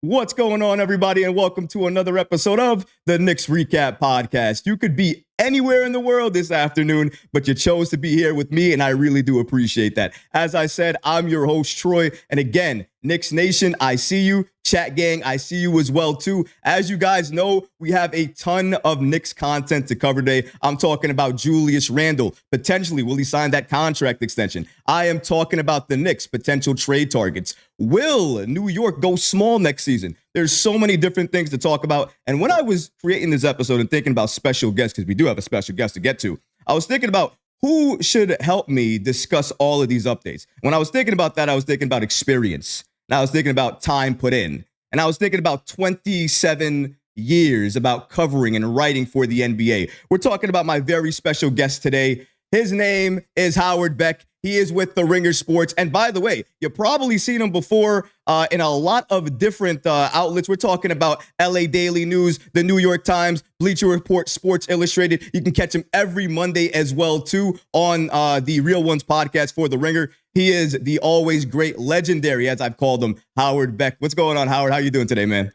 What's going on, everybody, and welcome to another episode of the Knicks Recap Podcast. You could be anywhere in the world this afternoon, but you chose to be here with me, and I really do appreciate that. As I said, I'm your host, Troy, and again, Knicks Nation, I see you. Chat gang, I see you as well, too. As you guys know, we have a ton of Knicks content to cover today. I'm talking about Julius Randle. Potentially, will he sign that contract extension? I am talking about the Knicks' potential trade targets. Will New York go small next season? There's so many different things to talk about. And when I was creating this episode and thinking about special guests, because we do have a special guest to get to, I was thinking about who should help me discuss all of these updates. When I was thinking about that, I was thinking about experience. And I was thinking about time put in. And I was thinking about 27 years about covering and writing for the NBA. We're talking about my very special guest today. His name is Howard Beck. He is with The Ringer Sports. And by the way, you've probably seen him before in a lot of different outlets. We're talking about LA Daily News, the New York Times, Bleacher Report, Sports Illustrated. You can catch him every Monday as well, too, on the Real Ones podcast for The Ringer. He is the always great, legendary, as I've called him, Howard Beck. What's going on, Howard? How you doing today, man?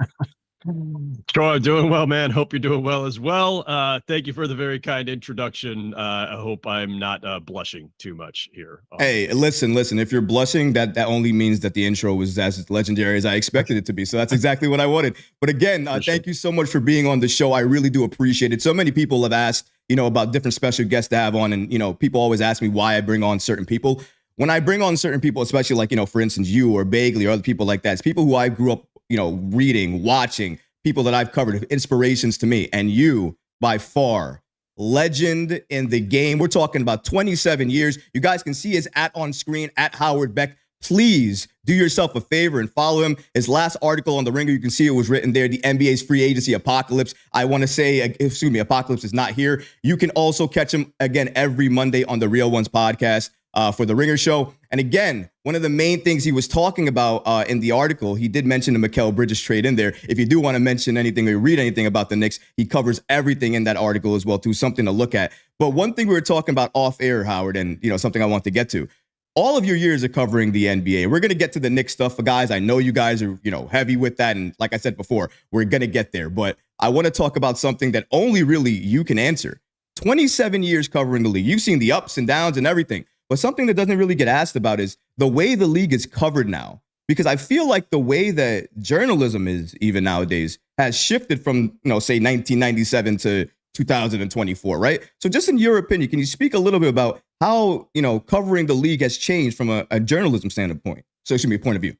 Troy, I'm doing well, man. Hope you're doing well as well. Thank you for the very kind introduction. I hope I'm not blushing too much here. Hey, listen. If you're blushing, that only means that the intro was as legendary as I expected it to be. So that's exactly what I wanted. But again, thank you so much for being on the show. I really do appreciate it. So many people have asked, about different special guests to have on. And, people always ask me why I bring on certain people. When I bring on certain people, especially like, for instance, you or Bagley or other people like that, it's people who I grew up reading, watching, people that I've covered, inspirations to me. And you, by far, legend in the game. We're talking about 27 years. You guys can see his @ on screen, @Howard Beck. Please do yourself a favor and follow him. His last article on The Ringer, you can see it was written there, the NBA's free agency apocalypse. I want to say, apocalypse is not here. You can also catch him, again, every Monday on the Real Ones podcast. For the Ringer show. And again, one of the main things he was talking about in the article, he did mention the Mikal Bridges trade in there. If you do want to mention anything or read anything about the Knicks, he covers everything in that article as well, too, something to look at. But one thing we were talking about off air, Howard, and something I want to get to, all of your years of covering the NBA, we're going to get to the Knicks stuff, guys. I know you guys are, heavy with that. And like I said before, we're going to get there. But I want to talk about something that only really you can answer. 27 years covering the league. You've seen the ups and downs and everything. But something that doesn't really get asked about is the way the league is covered now. Because I feel like the way that journalism is even nowadays has shifted from, say 1997 to 2024, right? So just in your opinion, can you speak a little bit about how, covering the league has changed from a journalism standpoint? So it should be a point of view.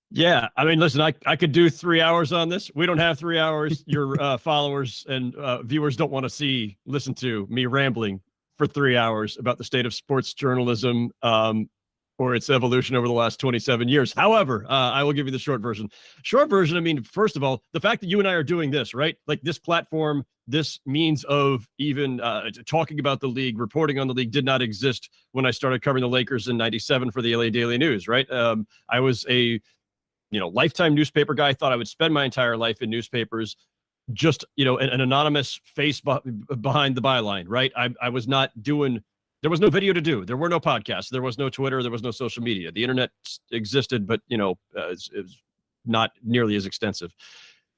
Yeah. I mean, listen, I could do 3 hours on this. We don't have 3 hours. Your followers and viewers don't want to listen to me rambling for 3 hours about the state of sports journalism or its evolution over the last 27 years. However, I will give you the short version. Short version, I mean, first of all, the fact that you and I are doing this, right? Like this platform, this means of even talking about the league, reporting on the league did not exist when I started covering the Lakers in 97 for the LA Daily News, right? I was a, lifetime newspaper guy, thought I would spend my entire life in newspapers. Just, an anonymous face behind the byline, right? I was not doing, there was no video to do. There were no podcasts. There was no Twitter. There was no social media. The internet existed, but, it was not nearly as extensive.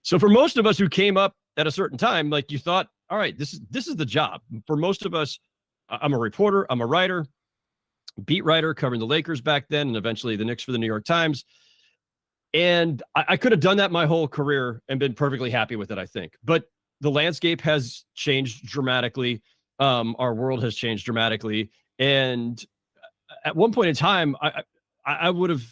So for most of us who came up at a certain time, like you thought, all right, this is the job. For most of us, I'm a reporter, I'm a writer, beat writer covering the Lakers back then, and eventually the Knicks for the New York Times. And I could have done that my whole career and been perfectly happy with it, I think. But the landscape has changed dramatically. Our world has changed dramatically. And at one point in time, I would have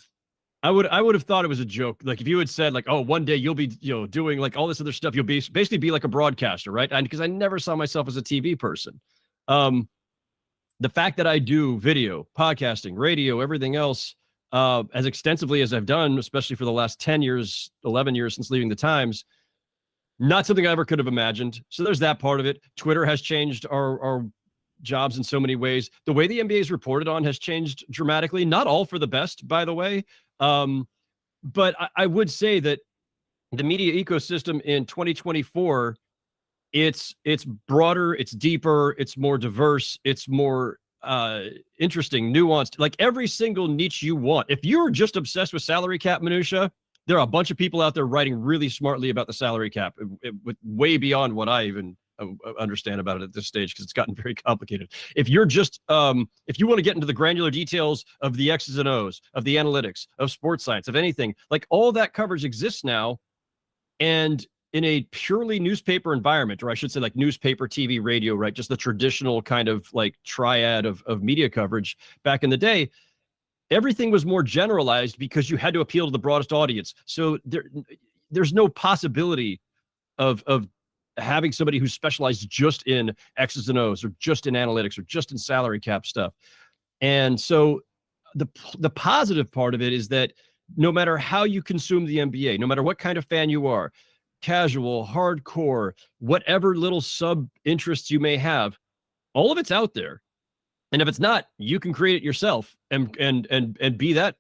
thought it was a joke. Like if you had said like, oh, one day you'll be, doing like all this other stuff, you'll basically be like a broadcaster, right? And because I never saw myself as a TV person. The fact that I do video, podcasting, radio, everything else, as extensively as I've done, especially for the last 10 years, 11 years since leaving the Times, not something I ever could have imagined. So there's that part of it. Twitter has changed our jobs in so many ways. The way the NBA is reported on has changed dramatically, not all for the best, by the way. But I would say that the media ecosystem in 2024, it's broader, it's deeper, it's more diverse, it's more interesting, nuanced, like every single niche you want. If you're just obsessed with salary cap minutia, there are a bunch of people out there writing really smartly about the salary cap, way beyond what I even understand about it at this stage, because it's gotten very complicated. If you're just if you want to get into the granular details of the X's and O's, of the analytics, of sports science, of anything, like all that coverage exists now. And in a purely newspaper environment, or I should say like newspaper, TV, radio, right? Just the traditional kind of like triad of media coverage back in the day, everything was more generalized because you had to appeal to the broadest audience. So there's no possibility of having somebody who specialized just in X's and O's, or just in analytics, or just in salary cap stuff. And so the positive part of it is that no matter how you consume the NBA, no matter what kind of fan you are, casual, hardcore, whatever little sub interests you may have, all of it's out there. And if it's not, you can create it yourself and be that,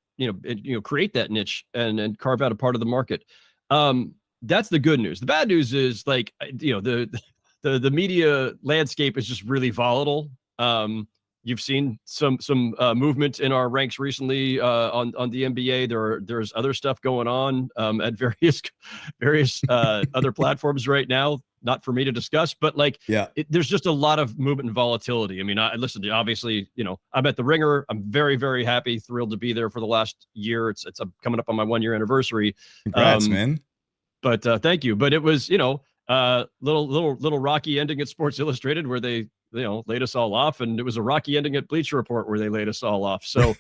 create that niche and carve out a part of the market. That's the good news. The bad news is, like, the media landscape is just really volatile. You've seen some movement in our ranks recently on the NBA. There's other stuff going on at various other platforms right now. Not for me to discuss, but like, there's just a lot of movement and volatility. I mean, listen, obviously, I'm at the Ringer. I'm very, very happy, thrilled to be there for the last year. It's coming up on my 1-year anniversary. Congrats, man. But thank you. But it was, little rocky ending at Sports Illustrated, where they, laid us all off, and it was a rocky ending at Bleacher Report, where they laid us all off. So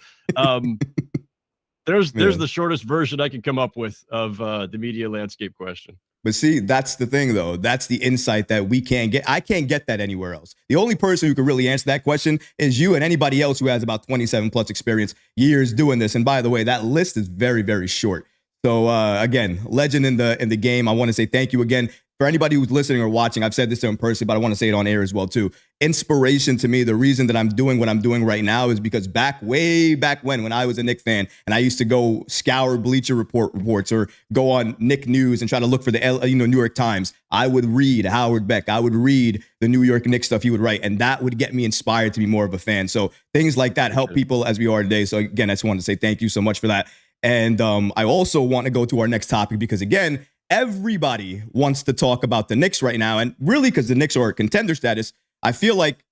there's the shortest version I can come up with of the media landscape question. But see, that's the thing, though. That's the insight that we can't get. I can't get that anywhere else. The only person who can really answer that question is you and anybody else who has about 27 plus experience years doing this. And by the way, that list is very, very short. So again, legend in the game. I want to say thank you again. For anybody who's listening or watching, I've said this to him personally, but I want to say it on air as well, too. Inspiration to me, the reason that I'm doing what I'm doing right now is because way back when I was a Knicks fan and I used to go scour Bleacher Report reports or go on Knick News and try to look for the New York Times, I would read Howard Beck. I would read the New York Knicks stuff he would write, and that would get me inspired to be more of a fan. So things like that help people as we are today. So again, I just wanted to say thank you so much for that. And I also want to go to our next topic because, again, everybody wants to talk about the Knicks right now. And really, because the Knicks are at contender status, I feel like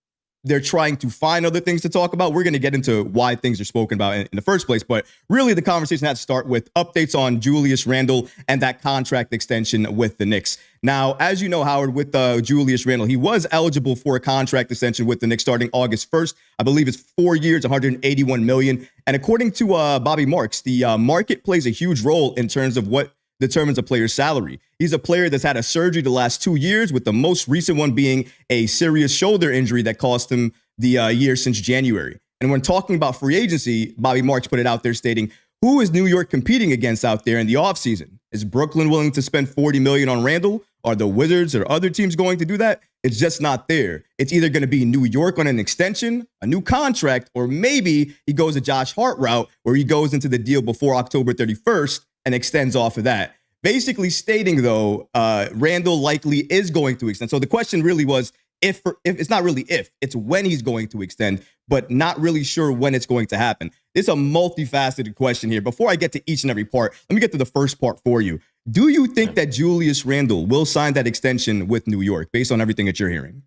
they're trying to find other things to talk about. We're going to get into why things are spoken about in the first place. But really, the conversation has to start with updates on Julius Randle and that contract extension with the Knicks. Now, as you know, Howard, with Julius Randle, he was eligible for a contract extension with the Knicks starting August 1st. I believe it's 4 years, $181 million. And according to Bobby Marks, the market plays a huge role in terms of what determines a player's salary. He's a player that's had a surgery the last 2 years, with the most recent one being a serious shoulder injury that cost him the year since January. And when talking about free agency, Bobby Marks put it out there stating, who is New York competing against out there in the offseason? Is Brooklyn willing to spend $40 million on Randle? Are the Wizards or other teams going to do that? It's just not there. It's either going to be New York on an extension, a new contract, or maybe he goes a Josh Hart route where he goes into the deal before October 31st and extends off of that. Basically stating, though, Randle likely is going to extend. So the question really was if it's not really if, it's when he's going to extend, but not really sure when it's going to happen. It's a multifaceted question here. Before I get to each and every part, let me get to the first part for you. Do you think that Julius Randle will sign that extension with New York based on everything that you're hearing?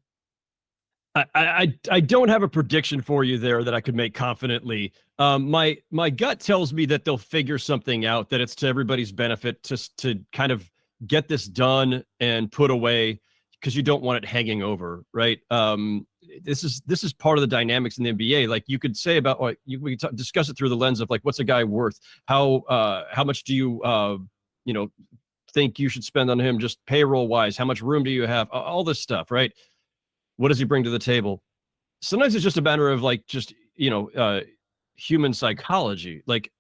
I don't have a prediction for you there that I could make confidently. My gut tells me that they'll figure something out, that it's to everybody's benefit to kind of get this done and put away, because you don't want it hanging over, right? This is part of the dynamics in the NBA. Like, you could say about, we could discuss it through the lens of, like, what's a guy worth? How much do you think you should spend on him, just payroll wise? How much room do you have? All this stuff, right? What does he bring to the table? Sometimes it's just a matter of, like, just, human psychology. Like,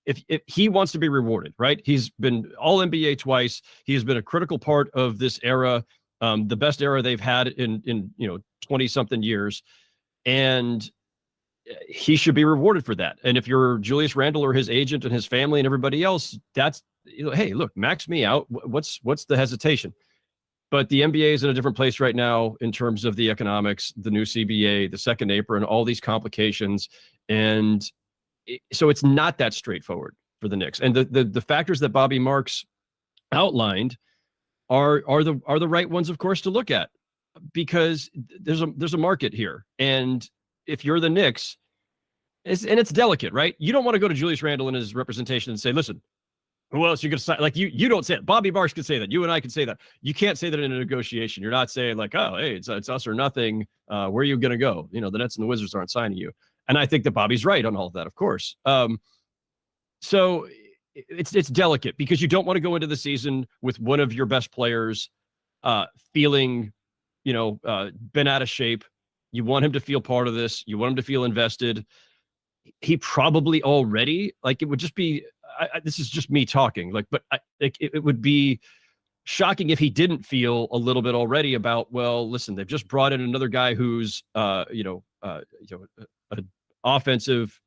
if he wants to be rewarded, right? He's been all NBA twice. He has been a critical part of this era, the best era they've had in 20 something years. And he should be rewarded for that. And if you're Julius Randle or his agent and his family and everybody else, that's, hey, look, max me out. What's the hesitation? But the NBA is in a different place right now in terms of the economics, the new CBA, the second apron, all these complications. And so it's not that straightforward for the Knicks. And the factors that Bobby Marks outlined are the right ones, of course, to look at, because there's a market here. And if you're the Knicks, it's delicate, right? You don't want to go to Julius Randle and his representation and say, listen, who else you going to sign? Like you don't say it. Bobby Marks could say that. You and I could say that. You can't say that in a negotiation. You're not saying like, oh, hey, it's us or nothing. Where are you going to go? The Nets and the Wizards aren't signing you. And I think that Bobby's right on all of that, of course. So it's delicate, because you don't want to go into the season with one of your best players feeling, been out of shape. You want him to feel part of this. You want him to feel invested. He probably already, like, it would just be, this is just me talking, like, but it would be shocking if he didn't feel a little bit already about, well, listen, they've just brought in another guy who's, an offensive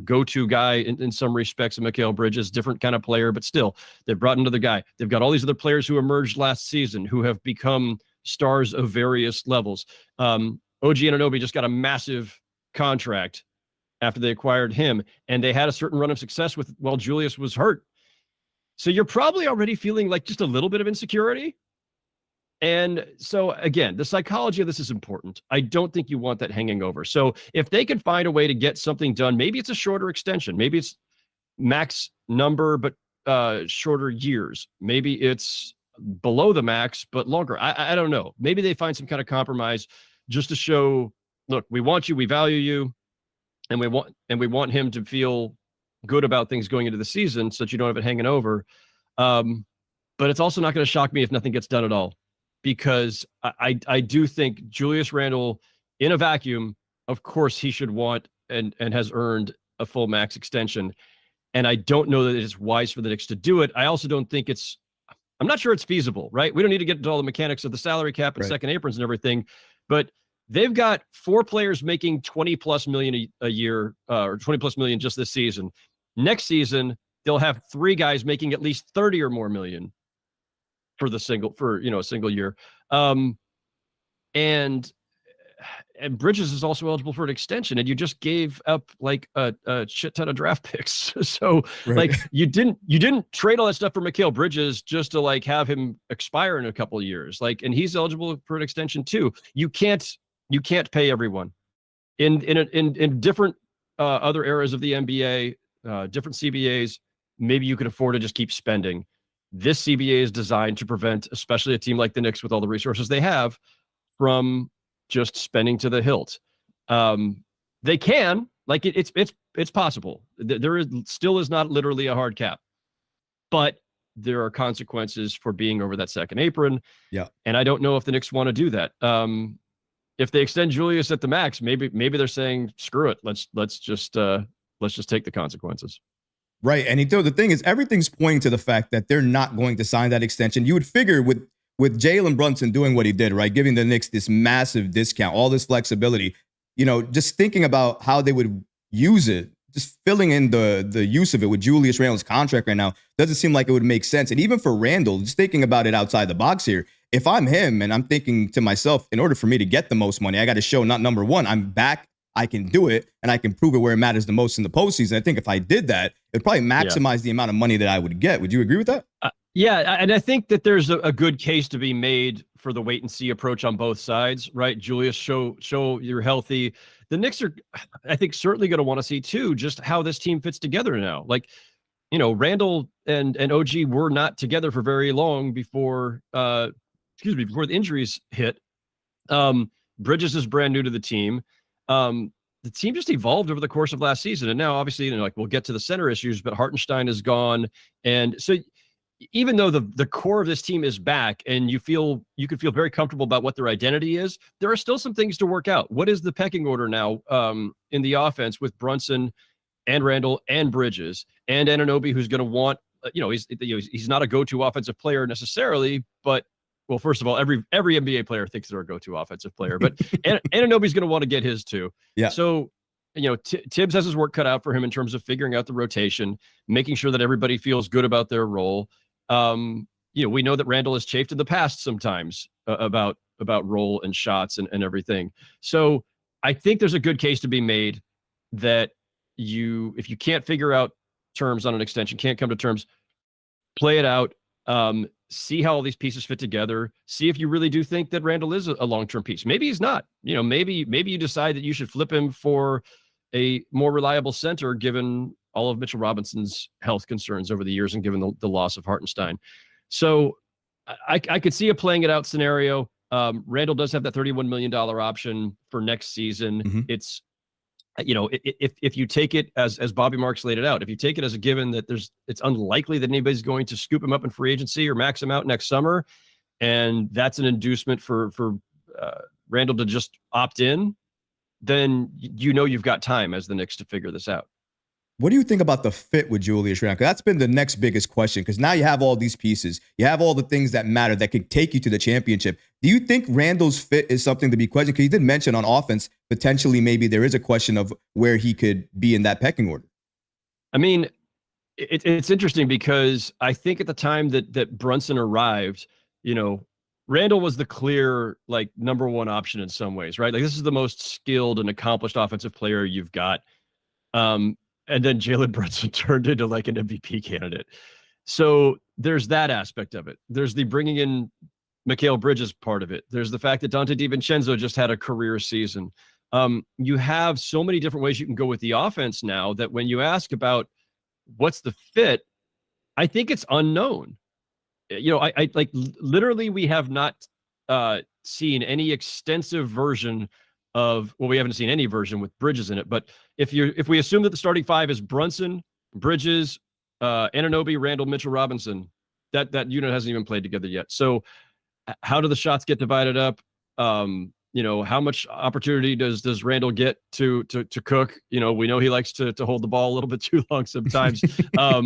go-to guy in some respects, Mikal Bridges, different kind of player, but still, they've brought another guy. They've got all these other players who emerged last season who have become stars of various levels. OG Anunoby just got a massive contract after they acquired him, and they had a certain run of success while Julius was hurt. So you're probably already feeling like just a little bit of insecurity. And so again, the psychology of this is important. I don't think you want that hanging over. So if they can find a way to get something done, maybe it's a shorter extension, maybe it's max number, but shorter years. Maybe it's below the max, but longer. I don't know. Maybe they find some kind of compromise just to show, look, we want you, we value you, and we want him to feel good about things going into the season, so that you don't have it hanging over. But it's also not going to shock me if nothing gets done at all, because I do think Julius Randle, in a vacuum, of course he should want and has earned a full max extension. And I don't know that it's wise for the Knicks to do it. I also don't think I'm not sure it's feasible, right? We don't need to get into all the mechanics of the salary cap and Right. second aprons and everything, but they've got 4 players making 20 plus million a year, or 20 plus million just this season. Next season, they'll have 3 guys making at least 30 or more million for a single year. And Bridges is also eligible for an extension, and you just gave up like a shit ton of draft picks. So Right. like you didn't trade all that stuff for Mikal Bridges just to like have him expire in a couple of years. Like, and he's eligible for an extension too. You can't pay everyone in different other eras of the NBA, different CBAs. Maybe you could afford to just keep spending. This CBA is designed to prevent, especially a team like the Knicks with all the resources they have, from just spending to the hilt. They can, like, it's possible. There still is not literally a hard cap, but there are consequences for being over that second apron. Yeah. And I don't know if the Knicks want to do that. If they extend Julius at the max, maybe they're saying, screw it. Let's just take the consequences. Right. And the thing is, everything's pointing to the fact that they're not going to sign that extension. You would figure with Jalen Brunson doing what he did, right, giving the Knicks this massive discount, all this flexibility, just thinking about how they would use it, just filling in the use of it with Julius Randle's contract right now, doesn't seem like it would make sense. And even for Randle, just thinking about it outside the box here, if I'm him and I'm thinking to myself, in order for me to get the most money, I got to show, not number one, I'm back, I can do it, and I can prove it where it matters the most in the postseason. I think if I did that, it'd probably maximize the amount of money that I would get. Would you agree with that? Yeah, and I think that there's a good case to be made for the wait and see approach on both sides, right? Julius, show you're healthy. The Knicks are, I think, certainly going to want to see too just how this team fits together now. Like, Randle and OG were not together for very long before the injuries hit. Bridges is brand new to the team. The team just evolved over the course of last season, and now obviously, we'll get to the center issues, but Hartenstein is gone, and so even though the core of this team is back and you could feel very comfortable about what their identity is, there are still some things to work out. What is the pecking order now in the offense with Brunson and Randle and Bridges and Anunoby, who's going to want, he's not a go-to offensive player necessarily, but, well, first of all, every NBA player thinks they're a go-to offensive player, but Anunoby's going to want to get his too. Yeah. So, Tibbs has his work cut out for him in terms of figuring out the rotation, making sure that everybody feels good about their role. We know that Randle has chafed in the past sometimes about role and shots and everything. So I think there's a good case to be made that if you can't figure out terms on an extension, can't come to terms. Play it out. See how all these pieces fit together. See if you really do think that Randle is a long-term piece. Maybe he's not. Maybe you decide that you should flip him for a more reliable center, given all of Mitchell Robinson's health concerns over the years and given the loss of Hartenstein. So I could see a playing it out scenario. Randle does have that $31 million option for next season. Mm-hmm. It's, if you take it as Bobby Marks laid it out, if you take it as a given that it's unlikely that anybody's going to scoop him up in free agency or max him out next summer, and that's an inducement for Randle to just opt in, then you've got time as the Knicks to figure this out. What do you think about the fit with Julius Randle? That's been the next biggest question, because now you have all these pieces. You have all the things that matter that could take you to the championship. Do you think Randle's fit is something to be questioned? Because he did mention on offense, potentially maybe there is a question of where he could be in that pecking order. I mean, it's interesting because I think at the time that Brunson arrived, Randle was the clear number one option in some ways, right? Like, this is the most skilled and accomplished offensive player you've got. And then Jalen Brunson turned into an MVP candidate. So there's that aspect of it. There's the bringing in Mikal Bridges part of it. There's the fact that Dante DiVincenzo just had a career season. You have so many different ways you can go with the offense now that when you ask what's the fit, I think it's unknown. I literally, we have not seen any extensive version we haven't seen any version with Bridges in it, but if we assume that the starting five is Brunson, Bridges, Anunoby, Randle, Mitchell Robinson, that unit hasn't even played together yet. So how do the shots get divided up? How much opportunity does Randle get to cook? We know he likes to hold the ball a little bit too long sometimes. How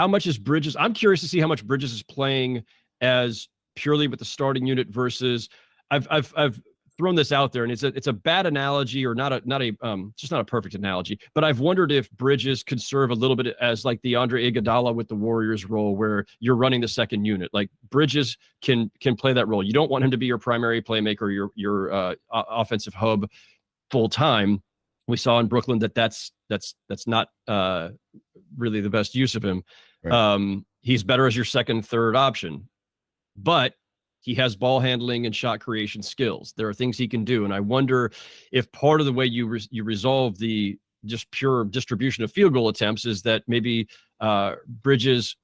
much is Bridges? I'm curious to see how much Bridges is playing as purely with the starting unit versus I've thrown this out there, and it's a bad analogy, or not a perfect analogy, but I've wondered if Bridges could serve a little bit as like the Andre Iguodala with the Warriors role, where you're running the second unit. Like, Bridges can play that role. You don't want him to be your primary playmaker, your offensive hub full time. We saw in Brooklyn that's not really the best use of him. Right. He's better as your second, third option, but he has ball handling and shot creation skills. There are things he can do. And I wonder if part of the way you resolve the just pure distribution of field goal attempts is that maybe Bridges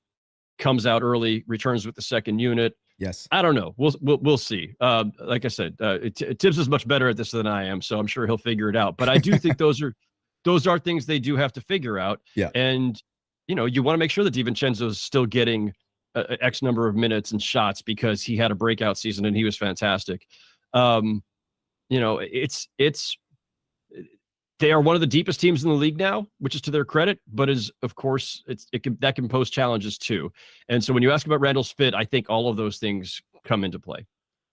comes out early, returns with the second unit. Yes. I don't know. We'll see. Like I said, Tibbs is much better at this than I am, so I'm sure he'll figure it out. But I do think those are things they do have to figure out. Yeah. And, you want to make sure that DiVincenzo is still getting X number of minutes and shots, because he had a breakout season and he was fantastic. They are one of the deepest teams in the league now, which is to their credit, but of course that can pose challenges too. And so when you ask about Randle's fit, I think all of those things come into play.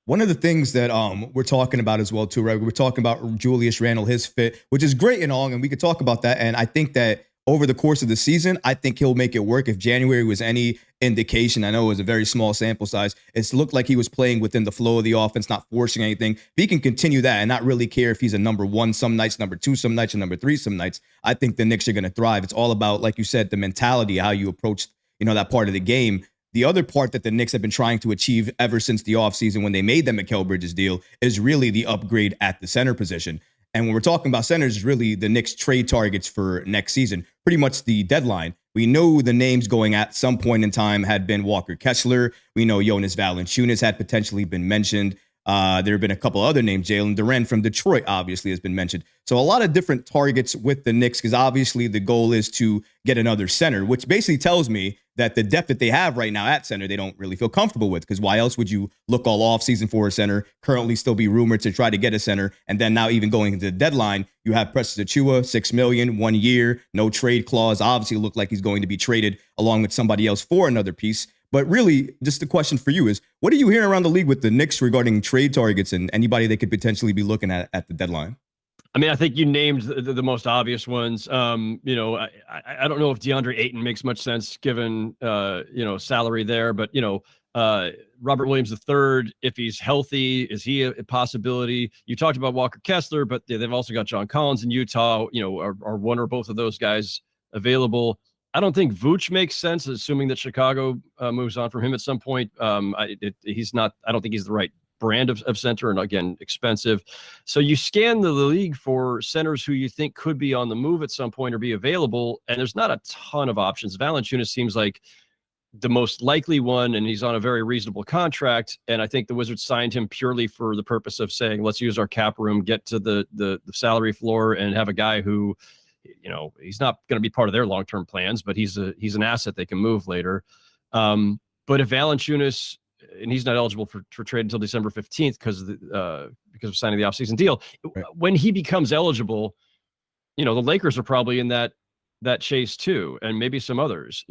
One of the things that we're talking about as well too, right? We're talking about Julius Randle, his fit, which is great and all, and we could talk about that. And I think that over the course of the season, I think he'll make it work. If January was any indication, I know it was a very small sample size, it looked like he was playing within the flow of the offense, not forcing anything. If he can continue that and not really care if he's a number one some nights, number two some nights, and number three some nights, I think the Knicks are going to thrive. It's all about, like you said, the mentality, how you approach, that part of the game. The other part that the Knicks have been trying to achieve ever since the offseason when they made the Mikal Bridges deal is really the upgrade at the center position. And when we're talking about centers, it's really the Knicks trade targets for next season, pretty much the deadline. We know the names going at some point in time had been Walker Kessler. We know Jonas Valanciunas had potentially been mentioned. There have been a couple other names. Jalen Duren from Detroit obviously has been mentioned. So a lot of different targets with the Knicks, because obviously the goal is to get another center, which basically tells me that the depth that they have right now at center, they don't really feel comfortable with, because why else would you look all offseason for a center, currently still be rumored to try to get a center, and then now even going into the deadline, you have Precious Achiuwa, $6 million, 1 year, no trade clause, obviously look like he's going to be traded along with somebody else for another piece. But really, just the question for you is, what are you hearing around the league with the Knicks regarding trade targets and anybody they could potentially be looking at the deadline? I mean, I think you named the most obvious ones. I don't know if DeAndre Ayton makes much sense given, salary there, but, Robert Williams III, if he's healthy, is he a possibility? You talked about Walker Kessler, but they've also got John Collins in Utah. Are one or both of those guys available? I don't think Vooch makes sense, assuming that Chicago moves on from him at some point. He's not. I don't think he's the right brand of center, and again, expensive. So you scan the league for centers who you think could be on the move at some point or be available, and there's not a ton of options. Valanciunas seems like the most likely one, and he's on a very reasonable contract. And I think the Wizards signed him purely for the purpose of saying, let's use our cap room, get to the salary floor, and have a guy who, he's not going to be part of their long-term plans, but he's an asset they can move later. But if Valanciunas, and he's not eligible for trade until December 15th because of signing the offseason deal. Right. When he becomes eligible, the Lakers are probably in that chase too, and maybe some others.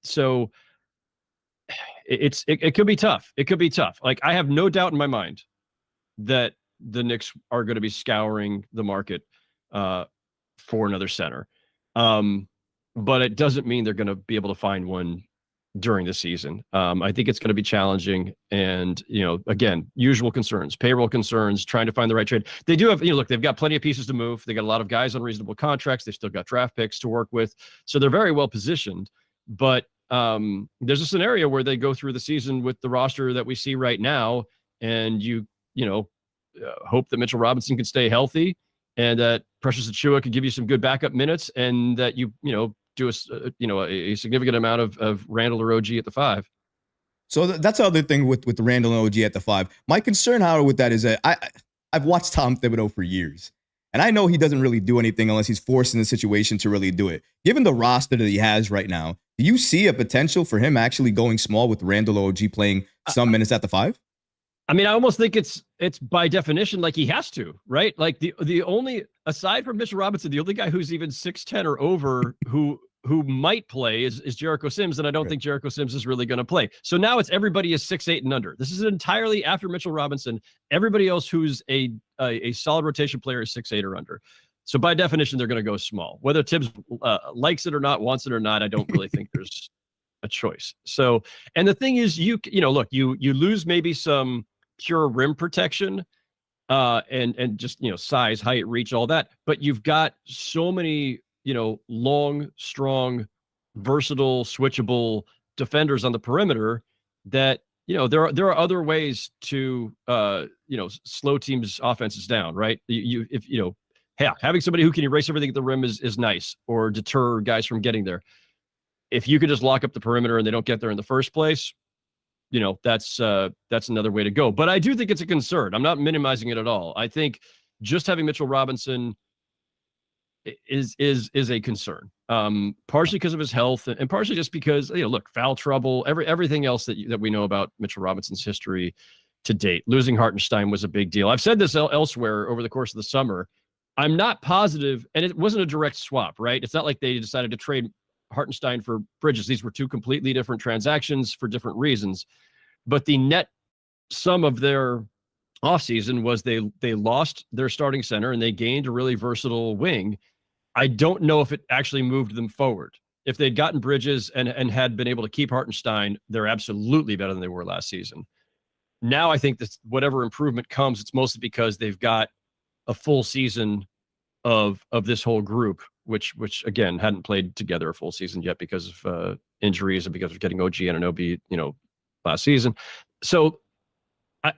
So it could be tough. It could be tough. Like, I have no doubt in my mind that the Knicks are going to be scouring the market for another center. But it doesn't mean they're going to be able to find one during the season. I think it's going to be challenging. And, again, usual concerns, payroll concerns, trying to find the right trade. They do have, look, they've got plenty of pieces to move. They got a lot of guys on reasonable contracts. They've still got draft picks to work with. So they're very well positioned. But there's a scenario where they go through the season with the roster that we see right now. And hope that Mitchell Robinson can stay healthy and that Precious Achiuwa could give you some good backup minutes, and that you do a significant amount of Randle or OG at the 5. So that's the other thing with the Randle and OG at the 5. My concern, however, with that is that I've watched Tom Thibodeau for years, and I know he doesn't really do anything unless he's forced in the situation to really do it. Given the roster that he has right now, do you see a potential for him actually going small with Randle or OG playing some minutes at the 5? I mean, I almost think it's by definition like he has to, right? Like the only, aside from Mitchell Robinson, the only guy who's even 6'10" or over who might play is Jericho Sims, and I don't think Jericho Sims is really going to play. So now it's everybody is 6'8" and under. This is entirely after Mitchell Robinson. Everybody else who's a solid rotation player is 6'8" or under. So by definition, they're going to go small. Whether Tibbs likes it or not, wants it or not, I don't really think there's a choice. So, and the thing is, you lose maybe some pure rim protection and just size, height, reach, all that, but you've got so many long, strong, versatile, switchable defenders on the perimeter that there are other ways to slow teams' offenses down, right? Having somebody who can erase everything at the rim is nice, or deter guys from getting there. If you could just lock up the perimeter and they don't get there in the first place, that's another way to go. But I do think it's a concern. I'm not minimizing it at all. I think just having Mitchell Robinson is a concern, partially because of his health, and partially just because foul trouble, everything else that we know about Mitchell Robinson's history to date. Losing Hartenstein was a big deal. I've said this elsewhere over the course of the summer. I'm not positive, and it wasn't a direct swap, right? It's not like they decided to trade Hartenstein for Bridges. These were two completely different transactions for different reasons. But the net sum of their offseason was they lost their starting center and they gained a really versatile wing. I don't know if it actually moved them forward. If they'd gotten Bridges and had been able to keep Hartenstein, they're absolutely better than they were last season. Now I think that whatever improvement comes, it's mostly because they've got a full season of this whole group, which again hadn't played together a full season yet because of injuries and because of getting OG and Anunoby, last season. So,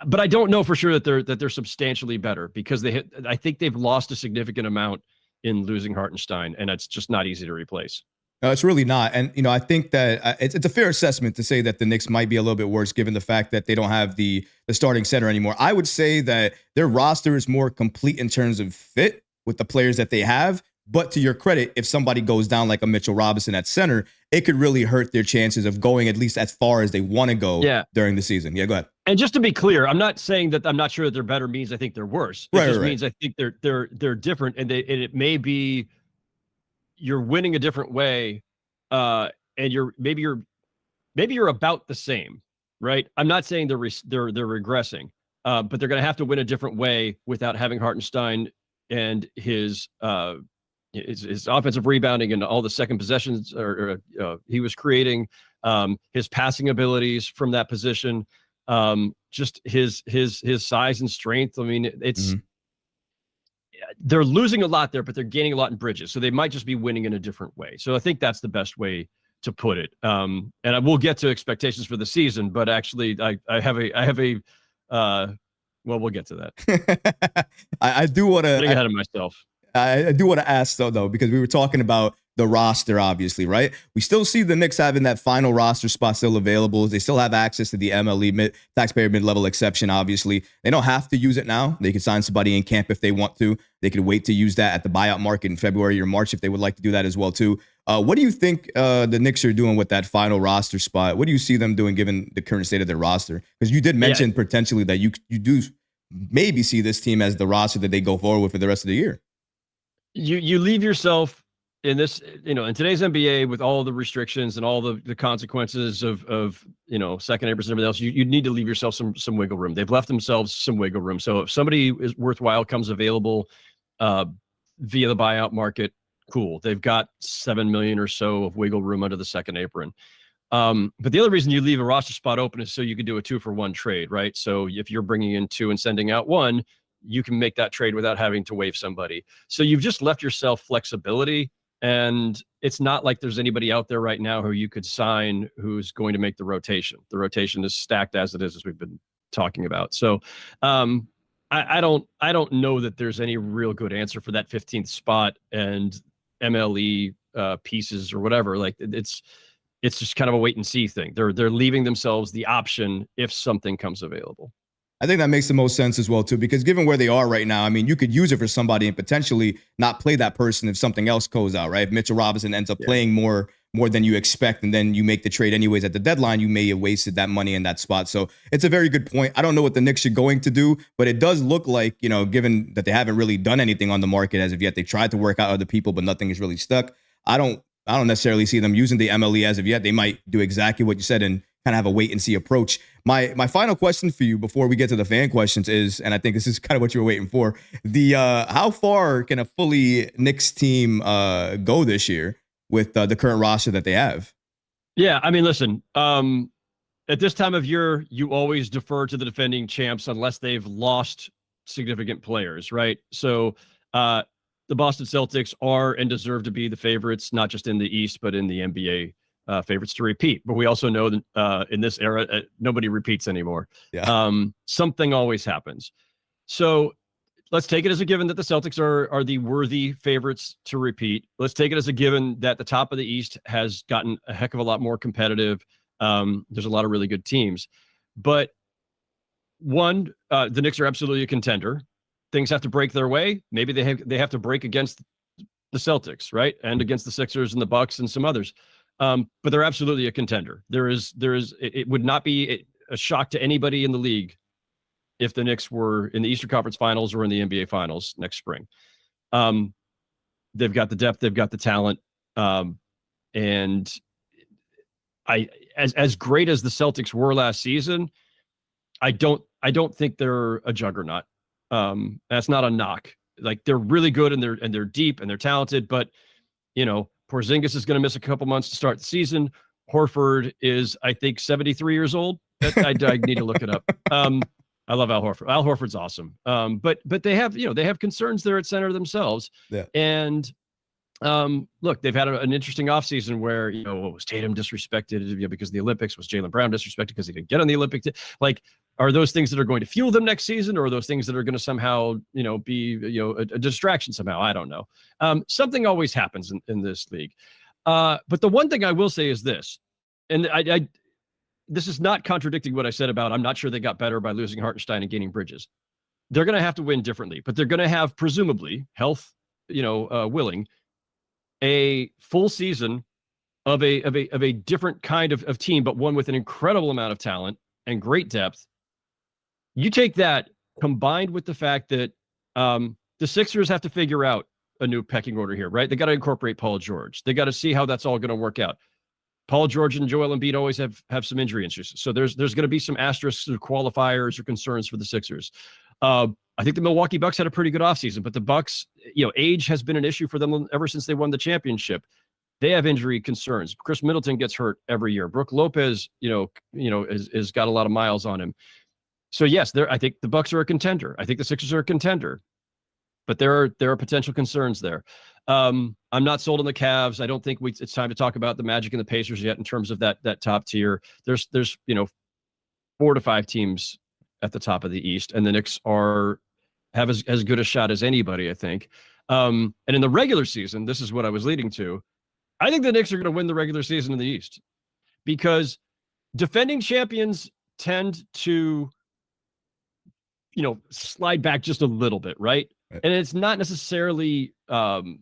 but I don't know for sure that they're substantially better, because I think they've lost a significant amount in losing Hartenstein, and it's just not easy to replace. No, it's really not. And, I think that it's a fair assessment to say that the Knicks might be a little bit worse given the fact that they don't have the starting center anymore. I would say that their roster is more complete in terms of fit with the players that they have. But to your credit, if somebody goes down like a Mitchell Robinson at center, it could really hurt their chances of going at least as far as they want to go during the season. Yeah, go ahead. And just to be clear, I'm not saying that I'm not sure that they're better means I think they're worse. It just means I think they're different, and it may be you're winning a different way, and maybe you're about the same, right? I'm not saying they're regressing, but they're going to have to win a different way without having Hartenstein and his offensive rebounding and all the second possessions he was creating. his passing abilities from that position, just his size and strength. I mean, it's they're losing a lot there, but they're gaining a lot in Bridges. So they might just be winning in a different way. So I think that's the best way to put it. And I will get to expectations for the season, but actually I have a well, we'll get to that. I do want to getting ahead of myself. I do want to ask though, because we were talking about the roster, obviously, right? We still see the Knicks having that final roster spot still available. They still have access to the MLE taxpayer mid-level exception, obviously. They don't have to use it now. They can sign somebody in camp if they want to. They could wait to use that at the buyout market in February or March if they would like to do that as well, too. What do you think the Knicks are doing with that final roster spot? What do you see them doing given the current state of their roster? Because you did mention potentially that you do maybe see this team as the roster that they go forward with for the rest of the year. You leave yourself in this, in today's NBA with all the restrictions and all the consequences of second apers and everything else, you need to leave yourself some wiggle room. They've left themselves some wiggle room. So if somebody is worthwhile comes available via the buyout market, cool. They've got $7 million or so of wiggle room under the second apron. But the other reason you leave a roster spot open is so you can do a 2-for-1 trade, right? So if you're bringing in 2 and sending out 1, you can make that trade without having to waive somebody. So you've just left yourself flexibility. And it's not like there's anybody out there right now who you could sign who's going to make the rotation. The rotation is stacked as it is, as we've been talking about. So I don't know that there's any real good answer for that 15th spot and MLE pieces or whatever. Like it's just kind of a wait and see thing. They're leaving themselves the option if something comes available. I think that makes the most sense as well, too, because given where they are right now, I mean, you could use it for somebody and potentially not play that person if something else goes out, right? If Mitchell Robinson ends up playing more than you expect, and then you make the trade anyways at the deadline, you may have wasted that money in that spot. So it's a very good point. I don't know what the Knicks are going to do, but it does look like, given that they haven't really done anything on the market as of yet, they tried to work out other people, but nothing is really stuck. I don't necessarily see them using the MLE as of yet. They might do exactly what you said and kind of have a wait and see approach. My final question for you before we get to the fan questions is, and I think this is kind of what you were waiting for, the how far can a fully Knicks team go this year with the current roster that they have? Yeah, I mean, listen, at this time of year, you always defer to the defending champs unless they've lost significant players, right? So the Boston Celtics are and deserve to be the favorites, not just in the East, but in the NBA favorites to repeat. But we also know that in this era, nobody repeats anymore. Yeah. Something always happens. So let's take it as a given that the Celtics are the worthy favorites to repeat. Let's take it as a given that the top of the East has gotten a heck of a lot more competitive. There's a lot of really good teams. But one, the Knicks are absolutely a contender. Things have to break their way. Maybe they have to break against the Celtics, right? And against the Sixers and the Bucks and some others. But they're absolutely a contender. It would not be a shock to anybody in the league if the Knicks were in the Eastern Conference Finals or in the NBA Finals next spring. They've got the depth, they've got the talent, and as great as the Celtics were last season, I don't think they're a juggernaut. That's not a knock. Like they're really good and they're deep and they're talented, but Porzingis is going to miss a couple months to start the season. Horford is, I think, 73 years old. I need to look it up. I love Al Horford. Al Horford's awesome. But they have concerns there at center themselves. Yeah. And look, they've had an interesting offseason where, was Tatum disrespected because of the Olympics? Was Jaylen Brown disrespected because he didn't get on the Olympics? Like, are those things that are going to fuel them next season, or are those things that are going to somehow, be, a distraction somehow? I don't know. Something always happens in this league. But the one thing I will say is this, and this is not contradicting what I said about, I'm not sure they got better by losing Hartenstein and gaining Bridges. They're going to have to win differently, but they're going to have presumably health, willing, a full season of a different kind of team, but one with an incredible amount of talent and great depth. You take that combined with the fact that the Sixers have to figure out a new pecking order here, right? They got to incorporate Paul George. They got to see how that's all going to work out. Paul George and Joel Embiid always have some injury issues. So there's going to be some asterisks or qualifiers or concerns for the Sixers. I think the Milwaukee Bucks had a pretty good offseason, but the Bucks, age has been an issue for them ever since they won the championship. they have injury concerns. Chris Middleton gets hurt every year. Brook Lopez, is got a lot of miles on him. So yes, I think the Bucks are a contender. I think the Sixers are a contender, but there are potential concerns there. I'm not sold on the Cavs. I don't think it's time to talk about the Magic and the Pacers yet in terms of that top tier. There's 4 to 5 teams at the top of the East, and the Knicks have as good a shot as anybody, I think. And in the regular season, this is what I was leading to. I think the Knicks are going to win the regular season in the East because defending champions tend to, slide back just a little bit, right? And it's not necessarily, that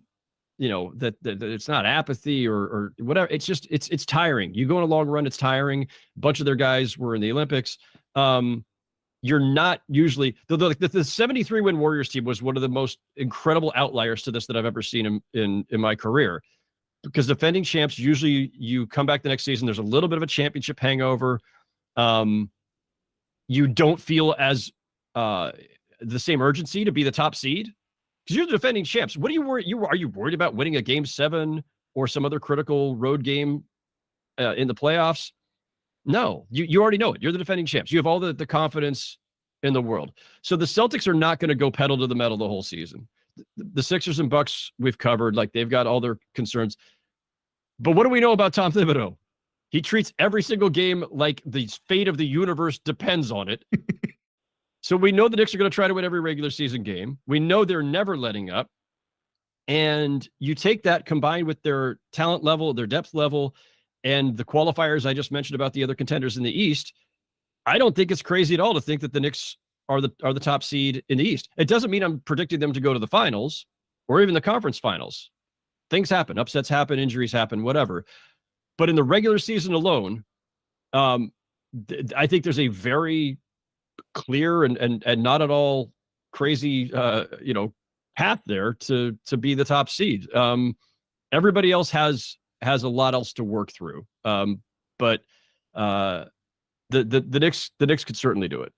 it's not apathy or whatever. It's just it's tiring. You go on a long run, it's tiring. A bunch of their guys were in the Olympics. You're not usually the 73 win Warriors team was one of the most incredible outliers to this that I've ever seen in my career. Because defending champs, usually you come back the next season, there's a little bit of a championship hangover. You don't feel as the same urgency to be the top seed because you're the defending champs. What are you worried? Are you worried about winning a game 7 or some other critical road game in the playoffs? No, you already know it. You're the defending champs. You have all the confidence in the world. So the Celtics are not going to go pedal to the metal the whole season. The Sixers and Bucks we've covered, like they've got all their concerns. But what do we know about Tom Thibodeau? He treats every single game like the fate of the universe depends on it. So we know the Knicks are going to try to win every regular season game. We know they're never letting up. And you take that combined with their talent level, their depth level, and the qualifiers I just mentioned about the other contenders in the East. I don't think it's crazy at all to think that the Knicks are the top seed in the East. It doesn't mean I'm predicting them to go to the finals or even the conference finals. Things happen, upsets happen, injuries happen, whatever. But in the regular season alone, I think there's a very clear and not at all crazy, path there to be the top seed. Everybody else has a lot else to work through. But the Knicks could certainly do it.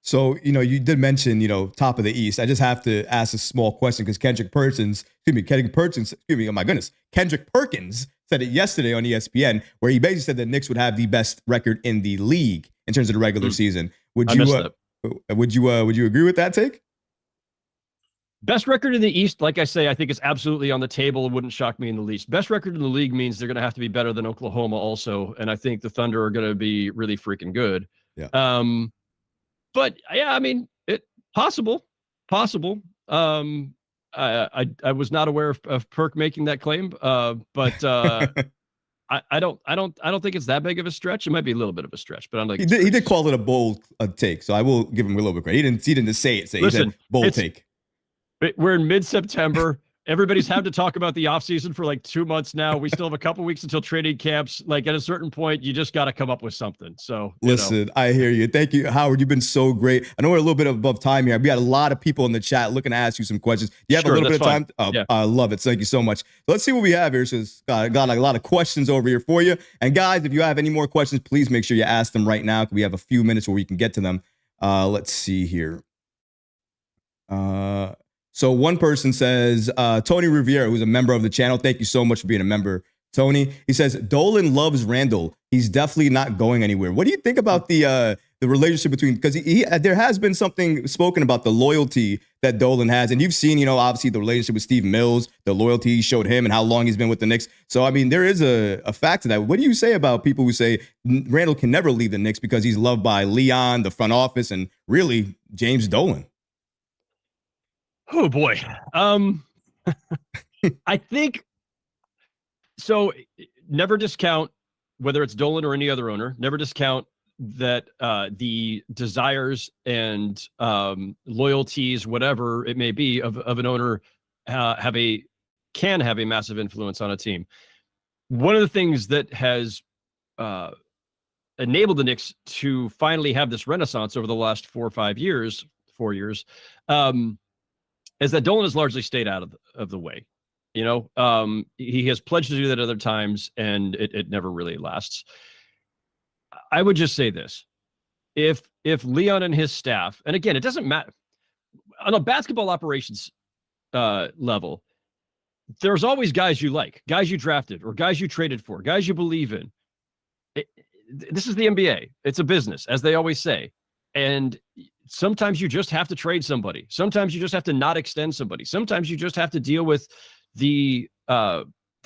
So, you did mention, top of the East. I just have to ask a small question because Kendrick Perkins, oh my goodness, Kendrick Perkins said it yesterday on ESPN, where he basically said the Knicks would have the best record in the league in terms of the regular season. Would you agree with that take? Best record in the East, like I say, I think is absolutely on the table. It wouldn't shock me in the least. Best record in the league means they're going to have to be better than Oklahoma also, and I think the Thunder are going to be really freaking good. Yeah. But yeah, I mean, possible. I was not aware of Perk making that claim, but I don't think it's that big of a stretch. It might be a little bit of a stretch, but I'm like, he did call it a bold take, so I will give him a little bit of credit. He didn't say it. He said bold take. We're in mid-September. Everybody's had to talk about the offseason for like 2 months now. We still have a couple weeks until training camps. Like at a certain point, you just got to come up with something. So listen, I hear you. Thank you, Howard. You've been so great. I know we're a little bit above time here. We had a lot of people in the chat looking to ask you some questions. Do you have a little bit of time? Yeah. I love it. Thank you so much. Let's see what we have here. So got a lot of questions over here for you. And guys, if you have any more questions, please make sure you ask them right now. We have a few minutes where we can get to them. Let's see here. So one person says, Tony Riviera, who's a member of the channel. Thank you so much for being a member, Tony. He says, Dolan loves Randle. He's definitely not going anywhere. What do you think about the relationship between, because there has been something spoken about the loyalty that Dolan has. And you've seen, obviously the relationship with Steve Mills, the loyalty he showed him and how long he's been with the Knicks. So, I mean, there is a fact to that. What do you say about people who say Randle can never leave the Knicks because he's loved by Leon, the front office, and really James Dolan? Oh boy. I think so. Never discount whether it's Dolan or any other owner. Never discount that the desires and loyalties, whatever it may be, of an owner can have a massive influence on a team. One of the things that has enabled the Knicks to finally have this renaissance over the last 4 years, is that Dolan has largely stayed out of the way. He has pledged to do that other times, and it never really lasts. I would just say this. If Leon and his staff, and again, it doesn't matter, on a basketball operations level, there's always guys you like, guys you drafted, or guys you traded for, guys you believe in. This is the NBA. It's a business, as they always say. And sometimes you just have to trade somebody. Sometimes you just have to not extend somebody. Sometimes you just have to deal with the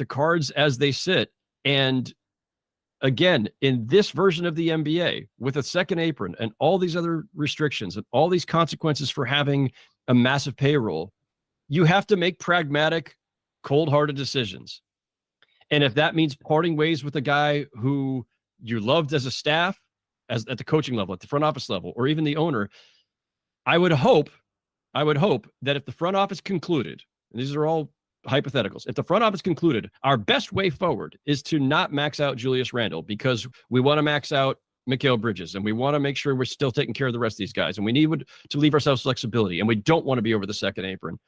cards as they sit. And again, in this version of the NBA, with a second apron and all these other restrictions and all these consequences for having a massive payroll, you have to make pragmatic, cold-hearted decisions. And if that means parting ways with a guy who you loved as a staff, as at the coaching level, at the front office level, or even the owner, I would hope that if the front office concluded, and these are all hypotheticals, if the front office concluded our best way forward is to not max out Julius Randle because we want to max out Mikal Bridges and we want to make sure we're still taking care of the rest of these guys and we need to leave ourselves flexibility and we don't want to be over the second apron.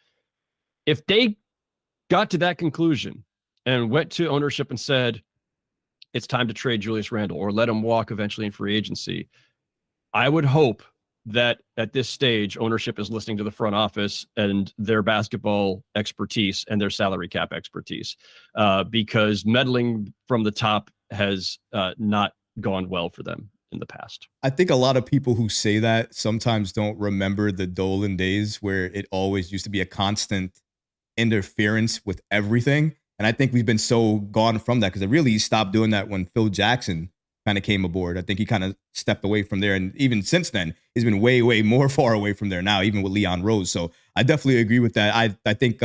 If they got to that conclusion and went to ownership and said, it's time to trade Julius Randle or let him walk eventually in free agency, I would hope that at this stage, ownership is listening to the front office and their basketball expertise and their salary cap expertise, because meddling from the top has not gone well for them in the past. I think a lot of people who say that sometimes don't remember the Dolan days where it always used to be a constant interference with everything. And I think we've been so gone from that because it really stopped doing that when Phil Jackson kind of came aboard. I think he kind of stepped away from there. And even since then, he's been way, way more far away from there now, even with Leon Rose. So I definitely agree with that. I think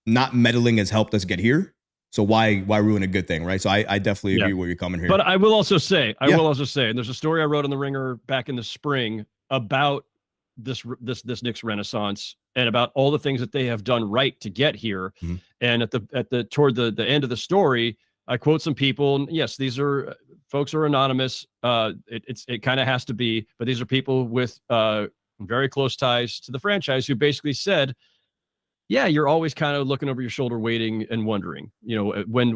not meddling has helped us get here. So why ruin a good thing, right? So I definitely agree where you're coming here. But I will also say, and there's a story I wrote on The Ringer back in the spring about this Knicks renaissance and about all the things that they have done right to get here. Mm-hmm. And toward the end of the story, I quote some people, and yes, these are folks are anonymous. It kind of has to be, but these are people with very close ties to the franchise who basically said, yeah, you're always kind of looking over your shoulder, waiting and wondering, when,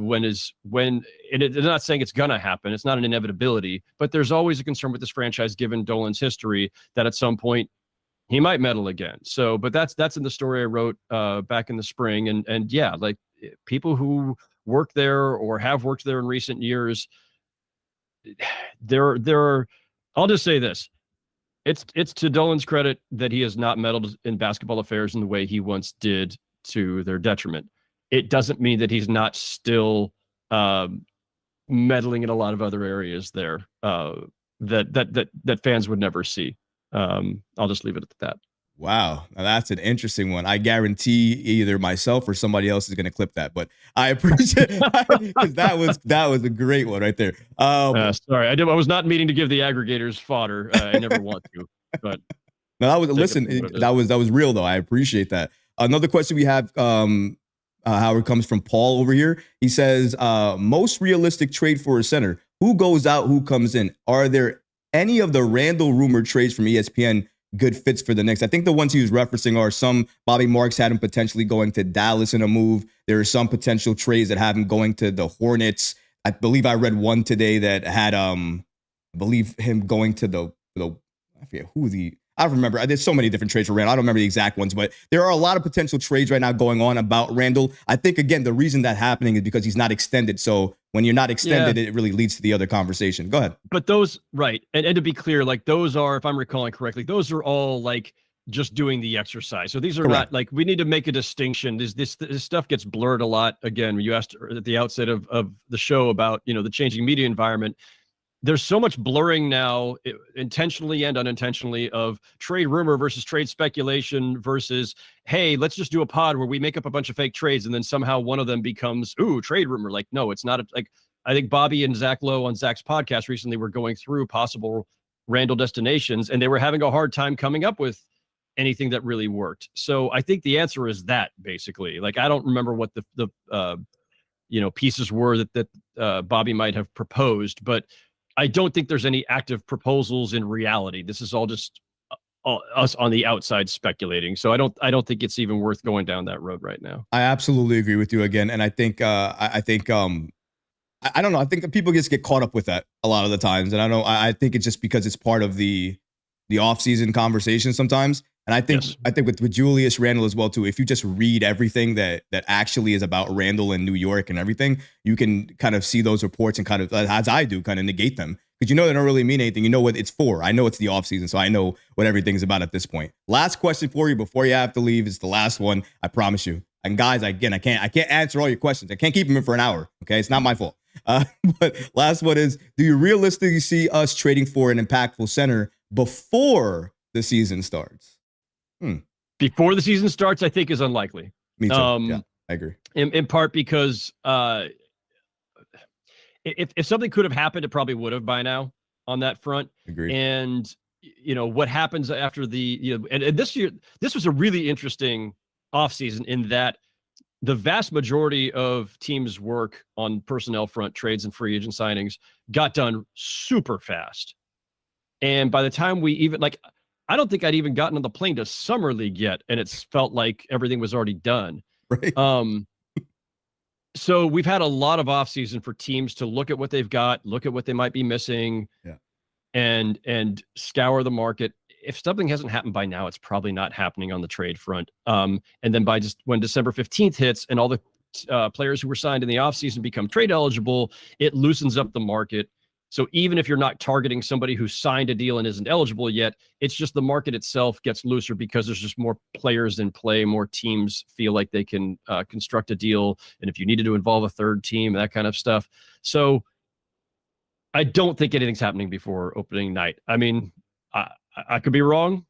and it's not saying it's going to happen. It's not an inevitability, but there's always a concern with this franchise, given Dolan's history, that at some point he might meddle again. So, but that's in the story I wrote back in the spring. And yeah, like people who work there or have worked there in recent years, I'll just say this. It's to Dolan's credit that he has not meddled in basketball affairs in the way he once did to their detriment. It doesn't mean that he's not still meddling in a lot of other areas there that fans would never see. I'll just leave it at that. Wow, now that's an interesting one. I guarantee either myself or somebody else is going to clip that, but I appreciate because that was a great one right there. Sorry, I was not meaning to give the aggregators fodder. I never want to, but no, that was real though. I appreciate that. Another question we have, Howard, comes from Paul over here. He says, most realistic trade for a center: who goes out, who comes in? Are there any of the Randle rumored trades from ESPN good fits for the Knicks? I think the ones he was referencing are some Bobby Marks had him potentially going to Dallas in a move. There are some potential trades that have him going to the Hornets. I believe I read one today that had, I believe him going to the I forget who I don't remember. There's so many different trades for Randle. I don't remember the exact ones, but there are a lot of potential trades right now going on about Randle. I think, again, the reason that happening is because he's not extended. So when you're not extended, it really leads to the other conversation. Go ahead. But those, right. And to be clear, like those are, if I'm recalling correctly, those are all like just doing the exercise. So these are not like, we need to make a distinction. This stuff gets blurred a lot. Again, you asked at the outset of the show about, the changing media environment. There's so much blurring now, intentionally and unintentionally, of trade rumor versus trade speculation versus, hey, let's just do a pod where we make up a bunch of fake trades and then somehow one of them becomes, trade rumor. Like, no, it's not. Like, I think Bobby and Zach Lowe on Zach's podcast recently were going through possible Randle destinations, and they were having a hard time coming up with anything that really worked. So I think the answer is that, basically. Like, I don't remember what the pieces were that Bobby might have proposed, but I don't think there's any active proposals in reality. This is all just us on the outside speculating. So I don't think it's even worth going down that road right now. I absolutely agree with you again. And I think, I don't know. I think people just get caught up with that a lot of the times. And I think it's just because it's part of the the offseason conversation sometimes. And I think with Julius Randle as well too, if you just read everything that actually is about Randle in New York and everything, you can kind of see those reports and kind of, as I do, kind of negate them. Because they don't really mean anything. You know what it's for. I know it's the offseason, so I know what everything's about at this point. Last question for you before you have to leave is the last one. I promise you. And guys, again, I can't answer all your questions. I can't keep them in for an hour. Okay, it's not my fault. But last one is: do you realistically see us trading for an impactful center before the season starts? Before the season starts, I think is unlikely. Me too. Yeah, I agree. In part because if something could have happened, it probably would have by now on that front. Agreed. And what happens after and this year, this was a really interesting offseason in that the vast majority of teams' work on personnel front, trades and free agent signings got done super fast. And by the time we even I don't think I'd even gotten on the plane to Summer League yet, and it's felt like everything was already done. Right. So we've had a lot of offseason for teams to look at what they've got, look at what they might be missing, and scour the market. If something hasn't happened by now, it's probably not happening on the trade front. And then by just when December 15th hits and all the players who were signed in the offseason become trade eligible, it loosens up the market. So even if you're not targeting somebody who signed a deal and isn't eligible yet, it's just the market itself gets looser because there's just more players in play. More teams feel like they can construct a deal. And if you needed to involve a third team, that kind of stuff. So I don't think anything's happening before opening night. I mean, I could be wrong.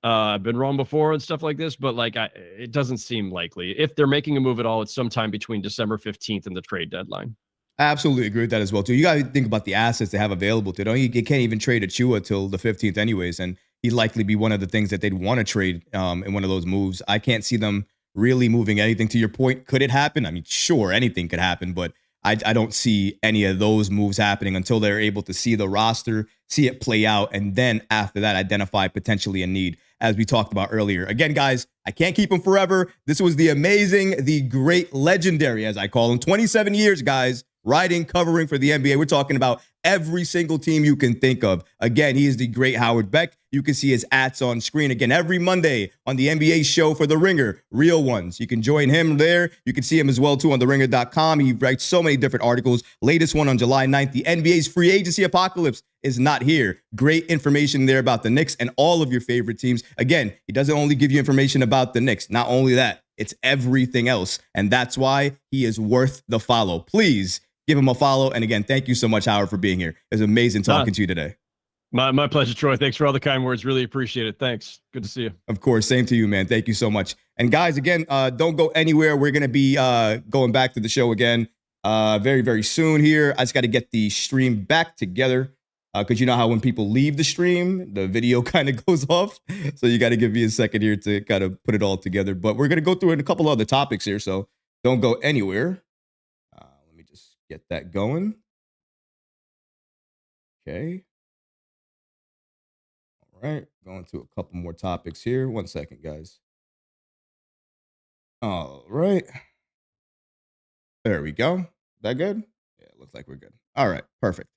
I've been wrong before and stuff like this, but it doesn't seem likely. If they're making a move at all, it's sometime between December 15th and the trade deadline. I absolutely agree with that as well, too. You got to think about the assets they have available to them. You can't even trade Achua till the 15th anyways, and he'd likely be one of the things that they'd want to trade in one of those moves. I can't see them really moving anything. To your point, could it happen? I mean, sure, anything could happen, but I don't see any of those moves happening until they're able to see the roster, see it play out, and then after that, identify potentially a need, as we talked about earlier. Again, guys, I can't keep him forever. This was the amazing, the great, legendary, as I call him, 27 years, guys, writing, covering for the NBA. We're talking about every single team you can think of. Again, he is the great Howard Beck. You can see his ats on screen again every Monday on the NBA show for The Ringer, Real Ones. You can join him there. You can see him as well, too, on theringer.com. He writes so many different articles. Latest one on July 9th, the NBA's free agency apocalypse is not here. Great information there about the Knicks and all of your favorite teams. Again, he doesn't only give you information about the Knicks. Not only that, it's everything else. And that's why he is worth the follow. Please give him a follow. And again, thank you so much, Howard, for being here. It was amazing talking to you today. My pleasure, Troy. Thanks for all the kind words. Really appreciate it. Thanks. Good to see you. Of course. Same to you, man. Thank you so much. And guys, again, don't go anywhere. We're going to be going back to the show again very, very soon here. I just got to get the stream back together because you know how when people leave the stream, the video kind of goes off. So you got to give me a second here to kind of put it all together. But we're going to go through a couple other topics here. So don't go anywhere. Let me just get that going. Okay. All right. Going to a couple more topics here. 1 second, guys. All right. There we go. That good? Yeah, it looks like we're good. All right. Perfect.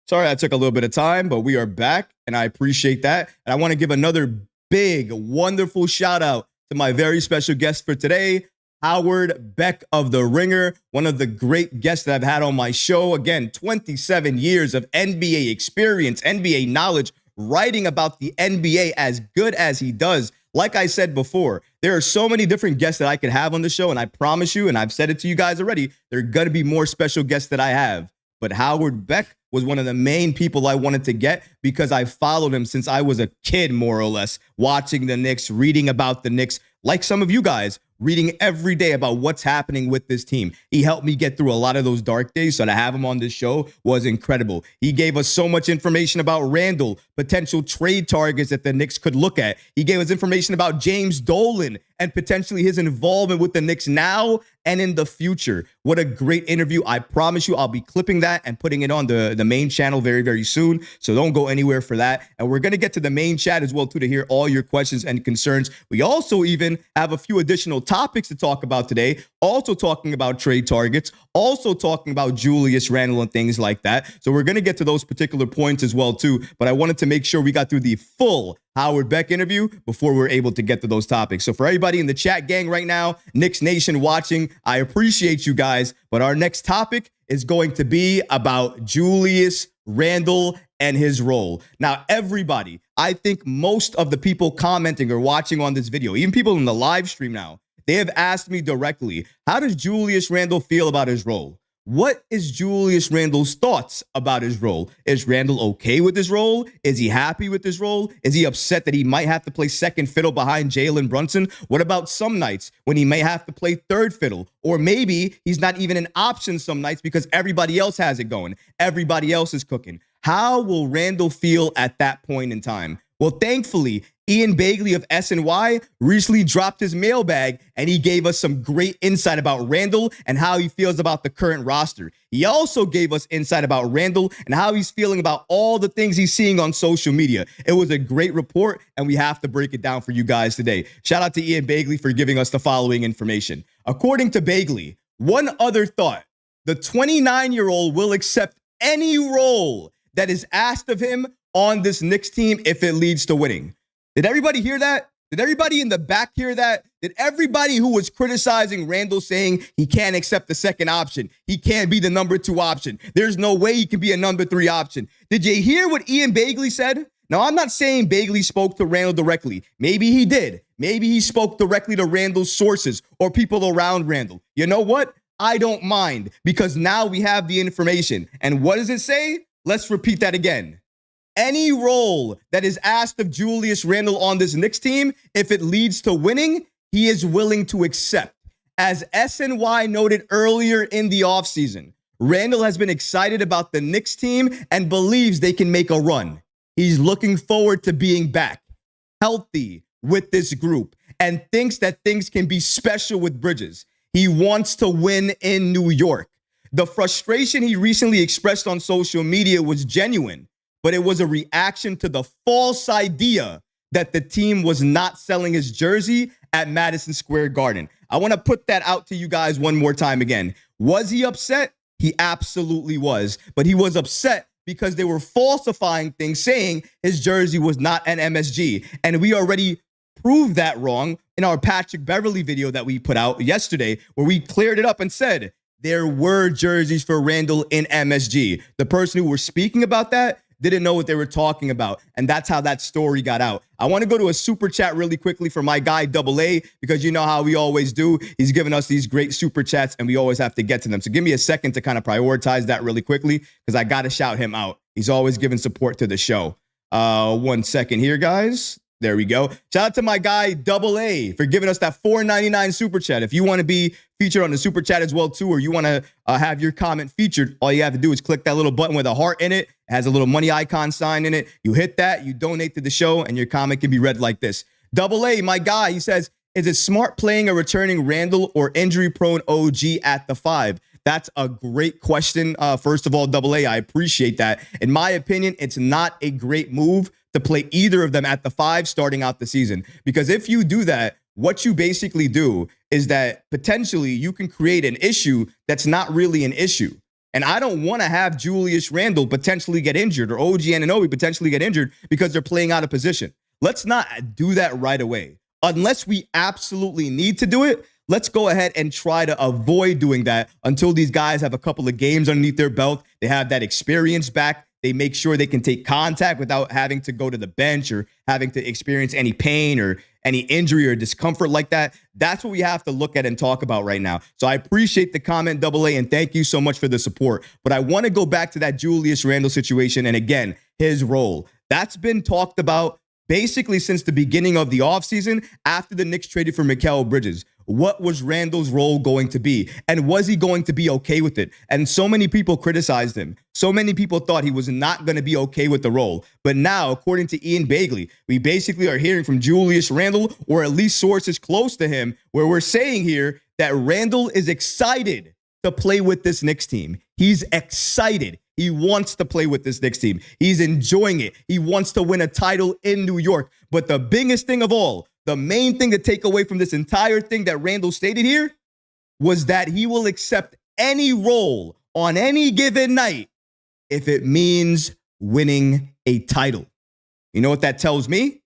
Sorry, that took a little bit of time, but we are back, and I appreciate that. And I want to give another big, wonderful shout out to my very special guest for today, Howard Beck of The Ringer, one of the great guests that I've had on my show. Again, 27 years of NBA experience, NBA knowledge, writing about the NBA as good as he does. Like I said before, there are so many different guests that I could have on the show, and I promise you, and I've said it to you guys already, there are going to be more special guests that I have. But Howard Beck was one of the main people I wanted to get because I followed him since I was a kid, more or less, watching the Knicks, reading about the Knicks, like some of you guys, reading every day about what's happening with this team. He helped me get through a lot of those dark days, so to have him on this show was incredible. He gave us so much information about Randle, potential trade targets that the Knicks could look at. He gave us information about James Dolan and potentially his involvement with the Knicks now and in the future. What a great interview. I promise you I'll be clipping that and putting it on the main channel very, very soon, so don't go anywhere for that. And we're going to get to the main chat as well, too, to hear all your questions and concerns. We also even have a few additional topics to talk about today, also talking about trade targets, also talking about Julius Randle and things like that. So we're going to get to those particular points as well, too. But I wanted to make sure we got through the full Howard Beck interview before we're able to get to those topics. So for everybody in the chat gang right now, Knicks Nation watching, I appreciate you guys. But our next topic is going to be about Julius Randle and his role. Now, everybody, I think most of the people commenting or watching on this video, even people in the live stream now, they have asked me directly, how does Julius Randle feel about his role? What is Julius Randle's thoughts about his role? Is Randle okay with his role? Is he happy with his role? Is he upset that he might have to play second fiddle behind Jalen Brunson? What about some nights when he may have to play third fiddle? Or maybe he's not even an option some nights because everybody else has it going. Everybody else is cooking. How will Randle feel at that point in time? Well, thankfully, Ian Bagley of SNY recently dropped his mailbag and he gave us some great insight about Randle and how he feels about the current roster. He also gave us insight about Randle and how he's feeling about all the things he's seeing on social media. It was a great report and we have to break it down for you guys today. Shout out to Ian Bagley for giving us the following information. According to Bagley, one other thought, the 29-year-old will accept any role that is asked of him on this Knicks team if it leads to winning. Did everybody hear that? Did everybody in the back hear that? Did everybody who was criticizing Randle saying he can't accept the second option, he can't be the number 2 option, there's no way he can be a number 3 option? Did you hear what Ian Bagley said? Now, I'm not saying Bagley spoke to Randle directly. Maybe he did. Maybe he spoke directly to Randle's sources or people around Randle. You know what? I don't mind because now we have the information. And what does it say? Let's repeat that again. Any role that is asked of Julius Randle on this Knicks team, if it leads to winning, he is willing to accept. As SNY noted earlier in the offseason, Randle has been excited about the Knicks team and believes they can make a run. He's looking forward to being back, healthy with this group, and thinks that things can be special with Bridges. He wants to win in New York. The frustration he recently expressed on social media was genuine, but it was a reaction to the false idea that the team was not selling his jersey at Madison Square Garden. I want to put that out to you guys one more time again. Was he upset? He absolutely was. But he was upset because they were falsifying things, saying his jersey was not an MSG. And we already proved that wrong in our Patrick Beverley video that we put out yesterday, where we cleared it up and said there were jerseys for Randle in MSG. The person who was speaking about that didn't know what they were talking about. And that's how that story got out. I want to go to a super chat really quickly for my guy, Double A, because you know how we always do. He's giving us these great super chats and we always have to get to them. So give me a second to kind of prioritize that really quickly because I got to shout him out. He's always giving support to the show. 1 second here, guys. There we go. Shout out to my guy, Double A, for giving us that $4.99 super chat. If you want to be featured on the super chat as well, too, or you want to have your comment featured, all you have to do is click that little button with a heart in it. It has a little money icon sign in it. You hit that, you donate to the show, and your comment can be read like this. Double A, my guy, he says, is it smart playing a returning Randle or injury-prone OG at the 5? That's a great question. First of all, Double A, I appreciate that. In my opinion, it's not a great move to play either of them at the 5 starting out the season. Because if you do that, what you basically do is that potentially you can create an issue that's not really an issue. And I don't want to have Julius Randle potentially get injured or OG Anunoby potentially get injured because they're playing out of position. Let's not do that right away. Unless we absolutely need to do it, let's go ahead and try to avoid doing that until these guys have a couple of games underneath their belt. They have that experience back. They make sure they can take contact without having to go to the bench or having to experience any pain or any injury or discomfort like that. That's what we have to look at and talk about right now. So I appreciate the comment, Double A, and thank you so much for the support. But I want to go back to that Julius Randle situation and, again, his role. That's been talked about basically since the beginning of the offseason after the Knicks traded for Mikal Bridges. What was Randle's role going to be? And was he going to be okay with it? And so many people criticized him. So many people thought he was not going to be okay with the role. But now, according to Ian Bagley, we basically are hearing from Julius Randle, or at least sources close to him, where we're saying here that Randle is excited to play with this Knicks team. He's excited. He wants to play with this Knicks team. He's enjoying it. He wants to win a title in New York. But the biggest thing of all, the main thing to take away from this entire thing that Randle stated here was that he will accept any role on any given night if it means winning a title. You know what that tells me?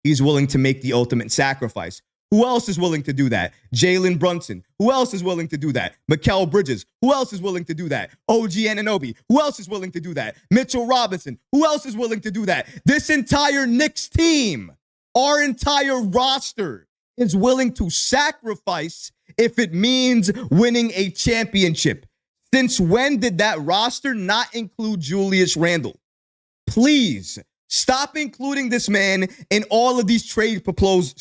He's willing to make the ultimate sacrifice. Who else is willing to do that? Jalen Brunson. Who else is willing to do that? Mikal Bridges. Who else is willing to do that? OG Anunoby. Who else is willing to do that? Mitchell Robinson. Who else is willing to do that? This entire Knicks team, our entire roster, is willing to sacrifice if it means winning a championship. Since when did that roster not include Julius Randle? Please stop including this man in all of these trade proposals.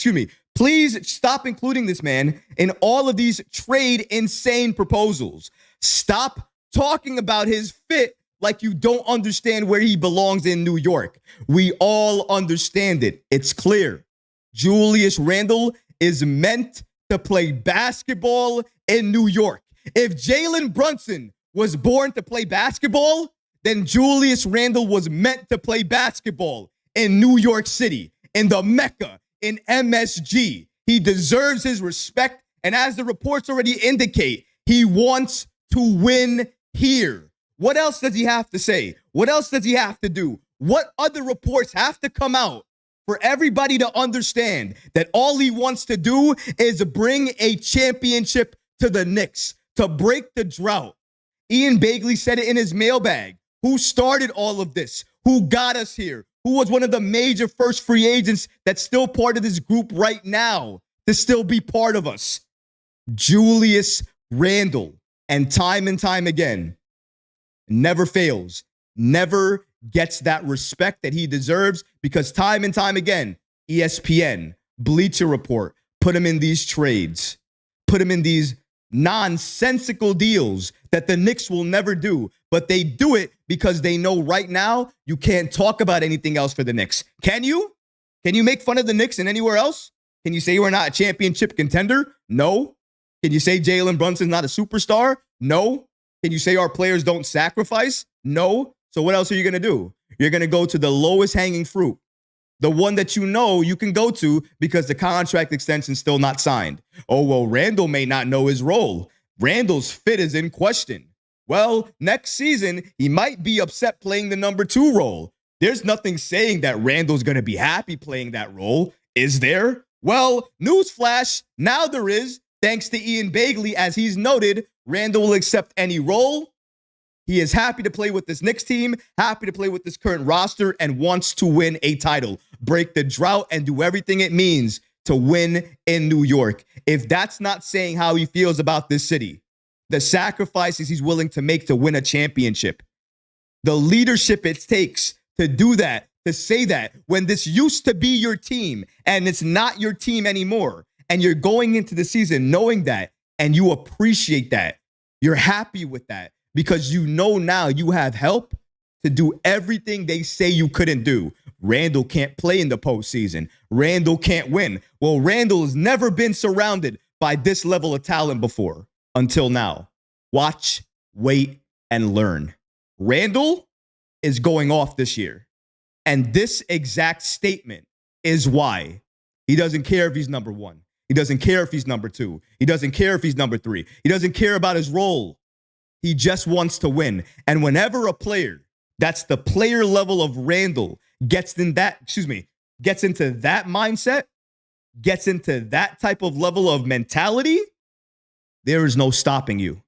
Please stop including this man in all of these trade insane proposals. Stop talking about his fit like you don't understand where he belongs in New York. We all understand it. It's clear. Julius Randle is meant to play basketball in New York. If Jalen Brunson was born to play basketball, then Julius Randle was meant to play basketball in New York City, in the Mecca, in MSG. He deserves his respect, and as the reports already indicate, he wants to win here. What else does he have to say? What else does he have to do? What other reports have to come out for everybody to understand that all he wants to do is bring a championship to the Knicks, to break the drought? Ian Begley said it in his mailbag. Who started all of this? Who got us here? Who was one of the major first free agents that's still part of this group right now to still be part of us? Julius Randle. And time again, never fails, never gets that respect that he deserves, because time and time again, ESPN, Bleacher Report, put him in these trades, put him in these nonsensical deals that the Knicks will never do, but they do it because they know right now you can't talk about anything else for the Knicks. Can you? Can you make fun of the Knicks and anywhere else? Can you say we're not a championship contender? No. Can you say Jalen Brunson's not a superstar? No. Can you say our players don't sacrifice? No. So what else are you going to do? You're going to go to the lowest hanging fruit, the one that you know you can go to because the contract extension's still not signed. Oh, well, Randle may not know his role. Randle's fit is in question. Well, next season, he might be upset playing the number 2 role. There's nothing saying that Randle's going to be happy playing that role. Is there? Well, newsflash, now there is. Thanks to Ian Begley, as he's noted, Randle will accept any role. He is happy to play with this Knicks team, happy to play with this current roster, and wants to win a title, break the drought, and do everything it means to win in New York. If that's not saying how he feels about this city, the sacrifices he's willing to make to win a championship, the leadership it takes to do that, to say that when this used to be your team and it's not your team anymore, and you're going into the season knowing that, and you appreciate that, you're happy with that, because you know now you have help to do everything they say you couldn't do. Randle can't play in the postseason. Randle can't win. Well, Randle has never been surrounded by this level of talent before until now. Watch, wait, and learn. Randle is going off this year. And this exact statement is why he doesn't care if he's number 1. He doesn't care if he's number 2. He doesn't care if he's number 3. He doesn't care about his role. He just wants to win. And whenever a player that's the player level of Randle gets into that mindset, gets into that type of level of mentality, there is no stopping you.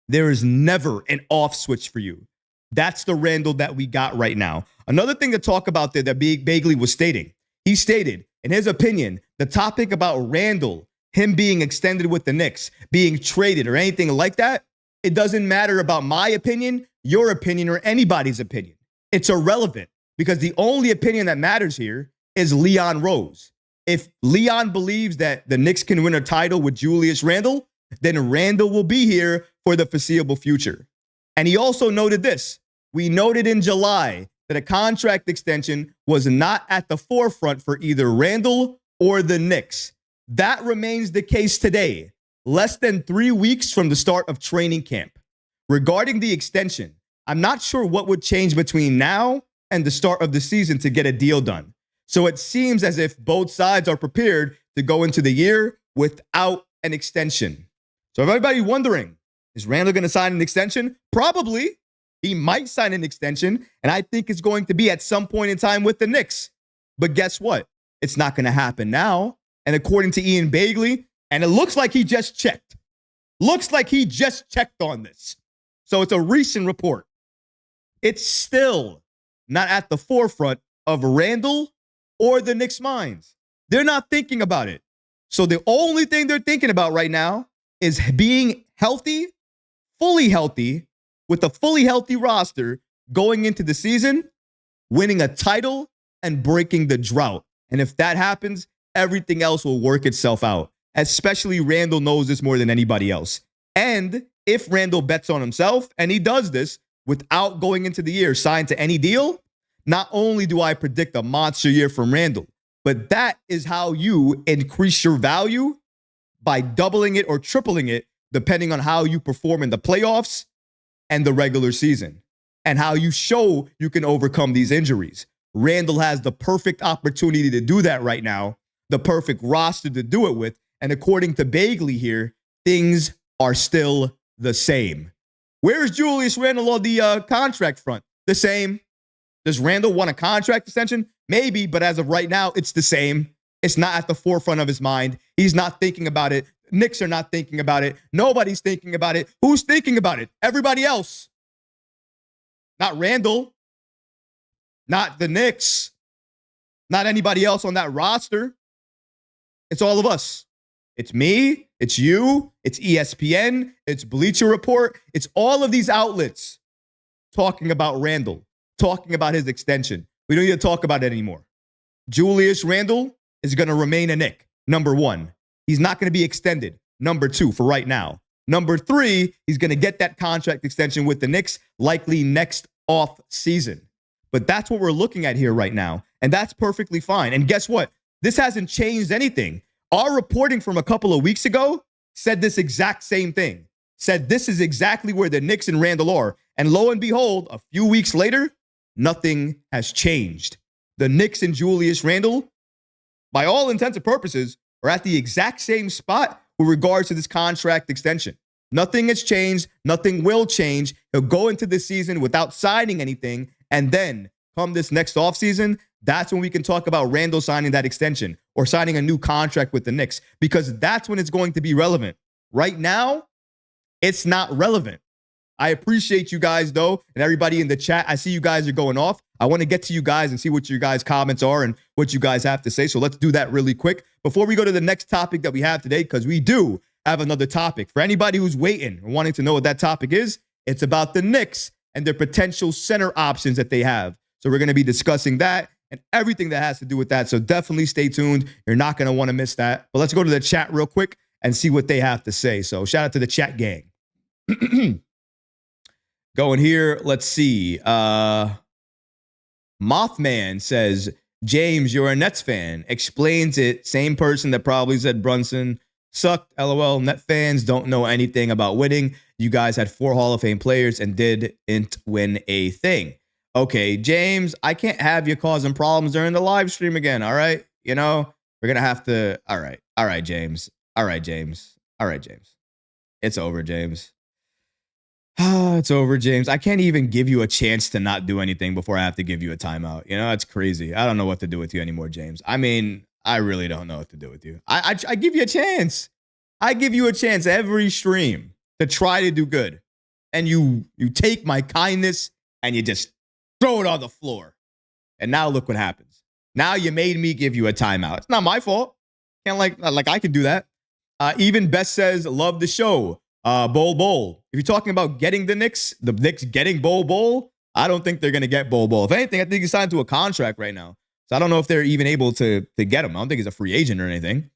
There is never an off switch for you. That's the Randle that we got right now. Another thing to talk about there that Begley was stating. He stated, in his opinion, the topic about Randle, him being extended with the Knicks, being traded or anything like that, it doesn't matter about my opinion, your opinion, or anybody's opinion. It's irrelevant because the only opinion that matters here is Leon Rose. If Leon believes that the Knicks can win a title with Julius Randle, then Randle will be here for the foreseeable future. And he also noted this. We noted in July that a contract extension was not at the forefront for either Randle or the Knicks. That remains the case today, less than 3 weeks from the start of training camp. Regarding the extension, I'm not sure what would change between now and the start of the season to get a deal done. So it seems as if both sides are prepared to go into the year without an extension. So if everybody wondering, is Randle going to sign an extension? Probably. He might sign an extension, and I think it's going to be at some point in time with the Knicks. But guess what? It's not going to happen now. And according to Ian Bagley, and it looks like he just checked. Looks like he just checked on this. So it's a recent report. It's still not at the forefront of Randle or the Knicks' minds. They're not thinking about it. So the only thing they're thinking about right now is being healthy, fully healthy, with a fully healthy roster going into the season, winning a title, and breaking the drought. And if that happens, everything else will work itself out. Especially Randle knows this more than anybody else. And if Randle bets on himself, and he does this without going into the year signed to any deal, not only do I predict a monster year from Randle, but that is how you increase your value by doubling it or tripling it, depending on how you perform in the playoffs and the regular season, and how you show you can overcome these injuries. Randle has the perfect opportunity to do that right now, the perfect roster to do it with. And according to Bagley here, things are still the same. Where's Julius Randle on the contract front? The same. Does Randle want a contract extension? Maybe, but as of right now, it's the same. It's not at the forefront of his mind. He's not thinking about it. Knicks are not thinking about it. Nobody's thinking about it. Who's thinking about it? Everybody else. Not Randle. Not the Knicks. Not anybody else on that roster. It's all of us. It's me. It's you. It's ESPN. It's Bleacher Report. It's all of these outlets talking about Randle, talking about his extension. We don't need to talk about it anymore. Julius Randle is going to remain a Knick, number one. He's not going to be extended, number two, for right now. Number three, he's going to get that contract extension with the Knicks likely next off season. But that's what we're looking at here right now. And that's perfectly fine. And guess what? This hasn't changed anything. Our reporting from a couple of weeks ago said this exact same thing. Said this is exactly where the Knicks and Randle are. And lo and behold, a few weeks later, nothing has changed. The Knicks and Julius Randle, by all intents and purposes, are at the exact same spot with regards to this contract extension. Nothing has changed. Nothing will change. He'll go into this season without signing anything. And then come this next offseason, that's when we can talk about Randle signing that extension or signing a new contract with the Knicks, because that's when it's going to be relevant. Right now, it's not relevant. I appreciate you guys, though, and everybody in the chat. I see you guys are going off. I want to get to you guys and see what your guys' comments are and what you guys have to say. So let's do that really quick before we go to the next topic that we have today, because we do have another topic. For anybody who's waiting or wanting to know what that topic is, it's about the Knicks and their potential center options that they have. So we're going to be discussing that and everything that has to do with that. So definitely stay tuned. You're not going to want to miss that. But let's go to the chat real quick and see what they have to say. So shout out to the chat gang. Going here, let's see. Mothman says, James, you're a Nets fan. Explains it. Same person that probably said Brunson sucked. LOL. Net fans don't know anything about winning. You guys had 4 Hall of Fame players and didn't win a thing. Okay, James, I can't have you causing problems during the live stream again, all right? You know, we're going to have to, all right, James. All right, James. It's over, James. It's over, James. I can't even give you a chance to not do anything before I have to give you a timeout. You know, that's crazy. I don't know what to do with you anymore, James. I mean, I really don't know what to do with you. I give you a chance. I give you a chance every stream to try to do good. And you take my kindness and you just throw it on the floor. And now look what happens. Now you made me give you a timeout. It's not my fault. Can't like I can do that. Even Best says, love the show. Bol. If you're talking about getting the Knicks getting Bol, I don't think they're going to get Bol. If anything, I think he's signed to a contract right now. So I don't know if they're even able to get him. I don't think he's a free agent or anything.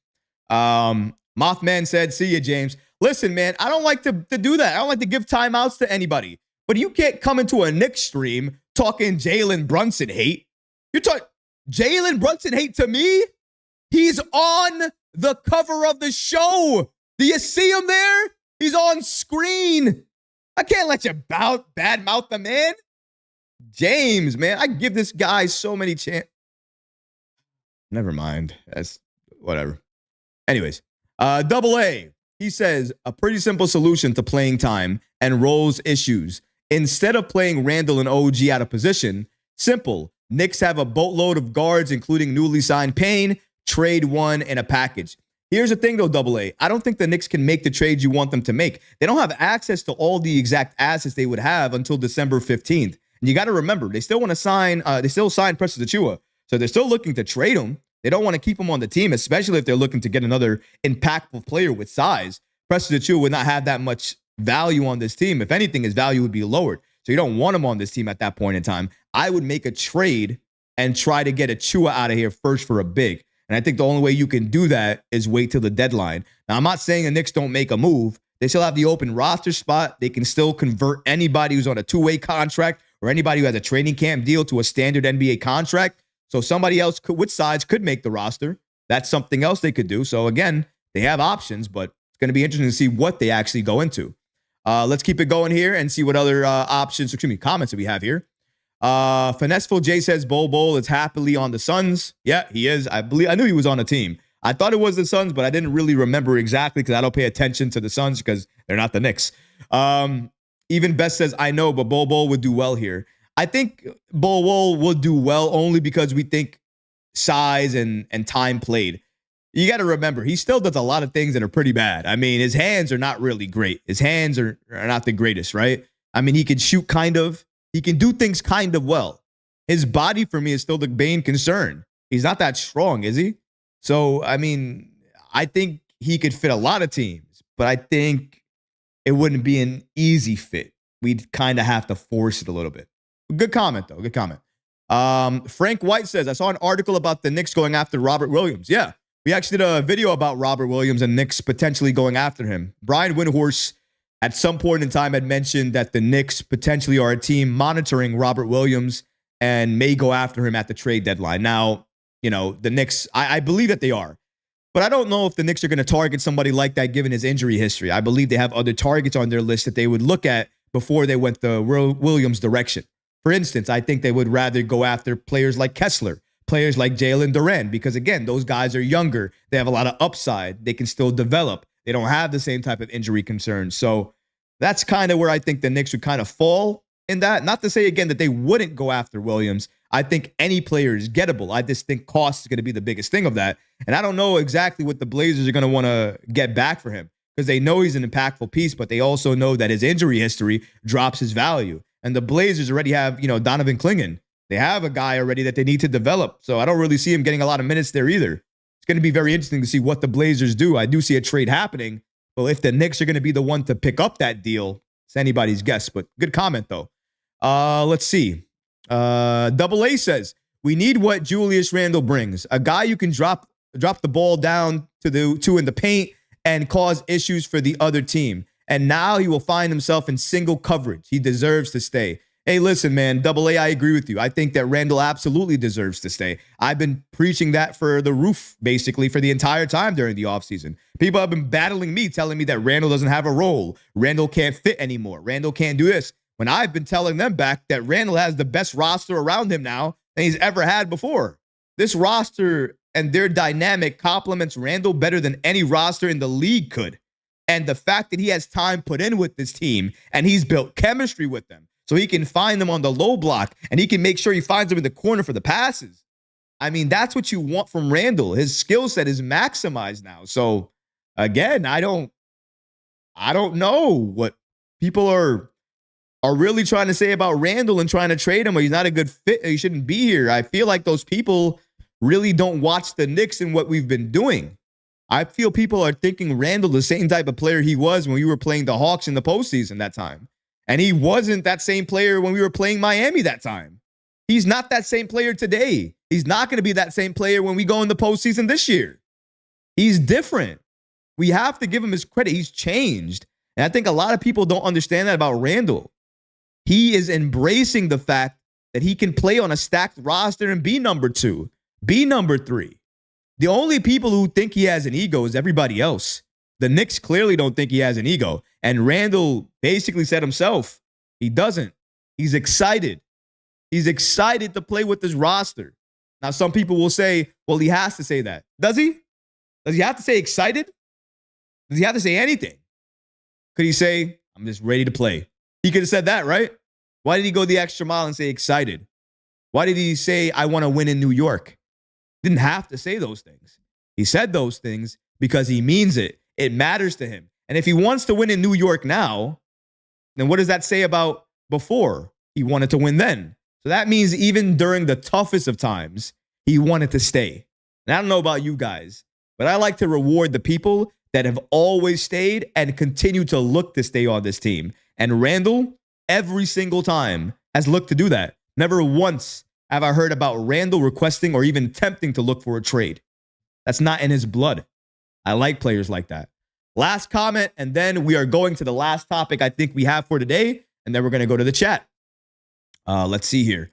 Mothman said, see ya, James. Listen, man, I don't like to do that. I don't like to give timeouts to anybody. But you can't come into a Knicks stream talking Jalen Brunson hate. You're talking Jalen Brunson hate to me? He's on the cover of the show. Do you see him there? He's on screen. I can't let you badmouth the man. James, man, I give this guy so many chances. Never mind. That's whatever. Anyways, double A. He says a pretty simple solution to playing time and roles issues. Instead of playing Randle and OG out of position, simple. Knicks have a boatload of guards, including newly signed Payne, trade one in a package. Here's the thing, though, double A. I don't think the Knicks can make the trades you want them to make. They don't have access to all the exact assets they would have until December 15th. And you got to remember, they still want to sign, they still sign Precious Achiuwa. So they're still looking to trade him. They don't want to keep him on the team, especially if they're looking to get another impactful player with size. Precious Achiuwa would not have that much value on this team. If anything, his value would be lowered. So you don't want him on this team at that point in time. I would make a trade and try to get Achiuwa out of here first for a big. And I think the only way you can do that is wait till the deadline. Now, I'm not saying the Knicks don't make a move. They still have the open roster spot. They can still convert anybody who's on a two-way contract or anybody who has a training camp deal to a standard NBA contract. So somebody else with size could make the roster. That's something else they could do. So again, they have options, but it's going to be interesting to see what they actually go into. Let's keep it going here and see what other comments that we have here. Finesseful J says Bol is happily on the Suns. Yeah, he is. I knew he was on a team. I thought it was the Suns, but I didn't really remember exactly because I don't pay attention to the Suns because they're not the Knicks. Even Best says, I know, but Bol would do well here. I think Bol will do well only because we think size and time played. You got to remember, he still does a lot of things that are pretty bad. I mean, his hands are not really great. His hands are not the greatest, right? I mean, he can shoot kind of. He can do things kind of well. His body, for me, is still the main concern. He's not that strong, is he? So, I mean, I think he could fit a lot of teams, but I think it wouldn't be an easy fit. We'd kind of have to force it a little bit. Good comment, though. Good comment. Frank White says, I saw an article about the Knicks going after Robert Williams. Yeah, we actually did a video about Robert Williams and Knicks potentially going after him. Brian Windhorst at some point in time had mentioned that the Knicks potentially are a team monitoring Robert Williams and may go after him at the trade deadline. Now, you know, the Knicks, I believe that they are. But I don't know if the Knicks are going to target somebody like that given his injury history. I believe they have other targets on their list that they would look at before they went the Williams direction. For instance, I think they would rather go after players like Kessler, players like Jalen Duren, because, again, those guys are younger. They have a lot of upside. They can still develop. They don't have the same type of injury concerns. So that's kind of where I think the Knicks would kind of fall in that. Not to say, again, that they wouldn't go after Williams. I think any player is gettable. I just think cost is going to be the biggest thing of that. And I don't know exactly what the Blazers are going to want to get back for him because they know he's an impactful piece, but they also know that his injury history drops his value. And the Blazers already have, you know, Donovan Clingan. They have a guy already that they need to develop. So I don't really see him getting a lot of minutes there either. It's going to be very interesting to see what the Blazers do. I do see a trade happening. Well, if the Knicks are going to be the one to pick up that deal, it's anybody's guess. But good comment, though. Let's see. Double A says, we need what Julius Randle brings. A guy you can drop the ball down to in the paint and cause issues for the other team. And now he will find himself in single coverage. He deserves to stay. Hey, listen, man, Double A, I agree with you. I think that Randle absolutely deserves to stay. I've been preaching that for the roof, basically, for the entire time during the offseason. People have been battling me, telling me that Randle doesn't have a role. Randle can't fit anymore. Randle can't do this. When I've been telling them back that Randle has the best roster around him now than he's ever had before. This roster and their dynamic complements Randle better than any roster in the league could. And the fact that he has time put in with this team and he's built chemistry with them so he can find them on the low block and he can make sure he finds them in the corner for the passes. I mean, that's what you want from Randle. His skill set is maximized now. So again, I don't know what people are really trying to say about Randle and trying to trade him or he's not a good fit or he shouldn't be here. I feel like those people really don't watch the Knicks and what we've been doing. I feel people are thinking Randle the same type of player he was when we were playing the Hawks in the postseason that time. And he wasn't that same player when we were playing Miami that time. He's not that same player today. He's not going to be that same player when we go in the postseason this year. He's different. We have to give him his credit. He's changed. And I think a lot of people don't understand that about Randle. He is embracing the fact that he can play on a stacked roster and be number 2, be number 3. The only people who think he has an ego is everybody else. The Knicks clearly don't think he has an ego. And Randle basically said himself, he doesn't. He's excited. He's excited to play with this roster. Now, some people will say, well, he has to say that. Does he? Does he have to say excited? Does he have to say anything? Could he say, I'm just ready to play? He could have said that, right? Why did he go the extra mile and say excited? Why did he say, I want to win in New York? Didn't have to say those things. He said those things because he means it. It matters to him. And if he wants to win in New York now, then what does that say about before he wanted to win then? So that means even during the toughest of times, he wanted to stay. And I don't know about you guys, but I like to reward the people that have always stayed and continue to look to stay on this team. And Randle, every single time, has looked to do that. Never once have I heard about Randle requesting or even attempting to look for a trade. That's not in his blood. I like players like that. Last comment, and then we are going to the last topic I think we have for today, and then we're going to go to the chat. Let's see here.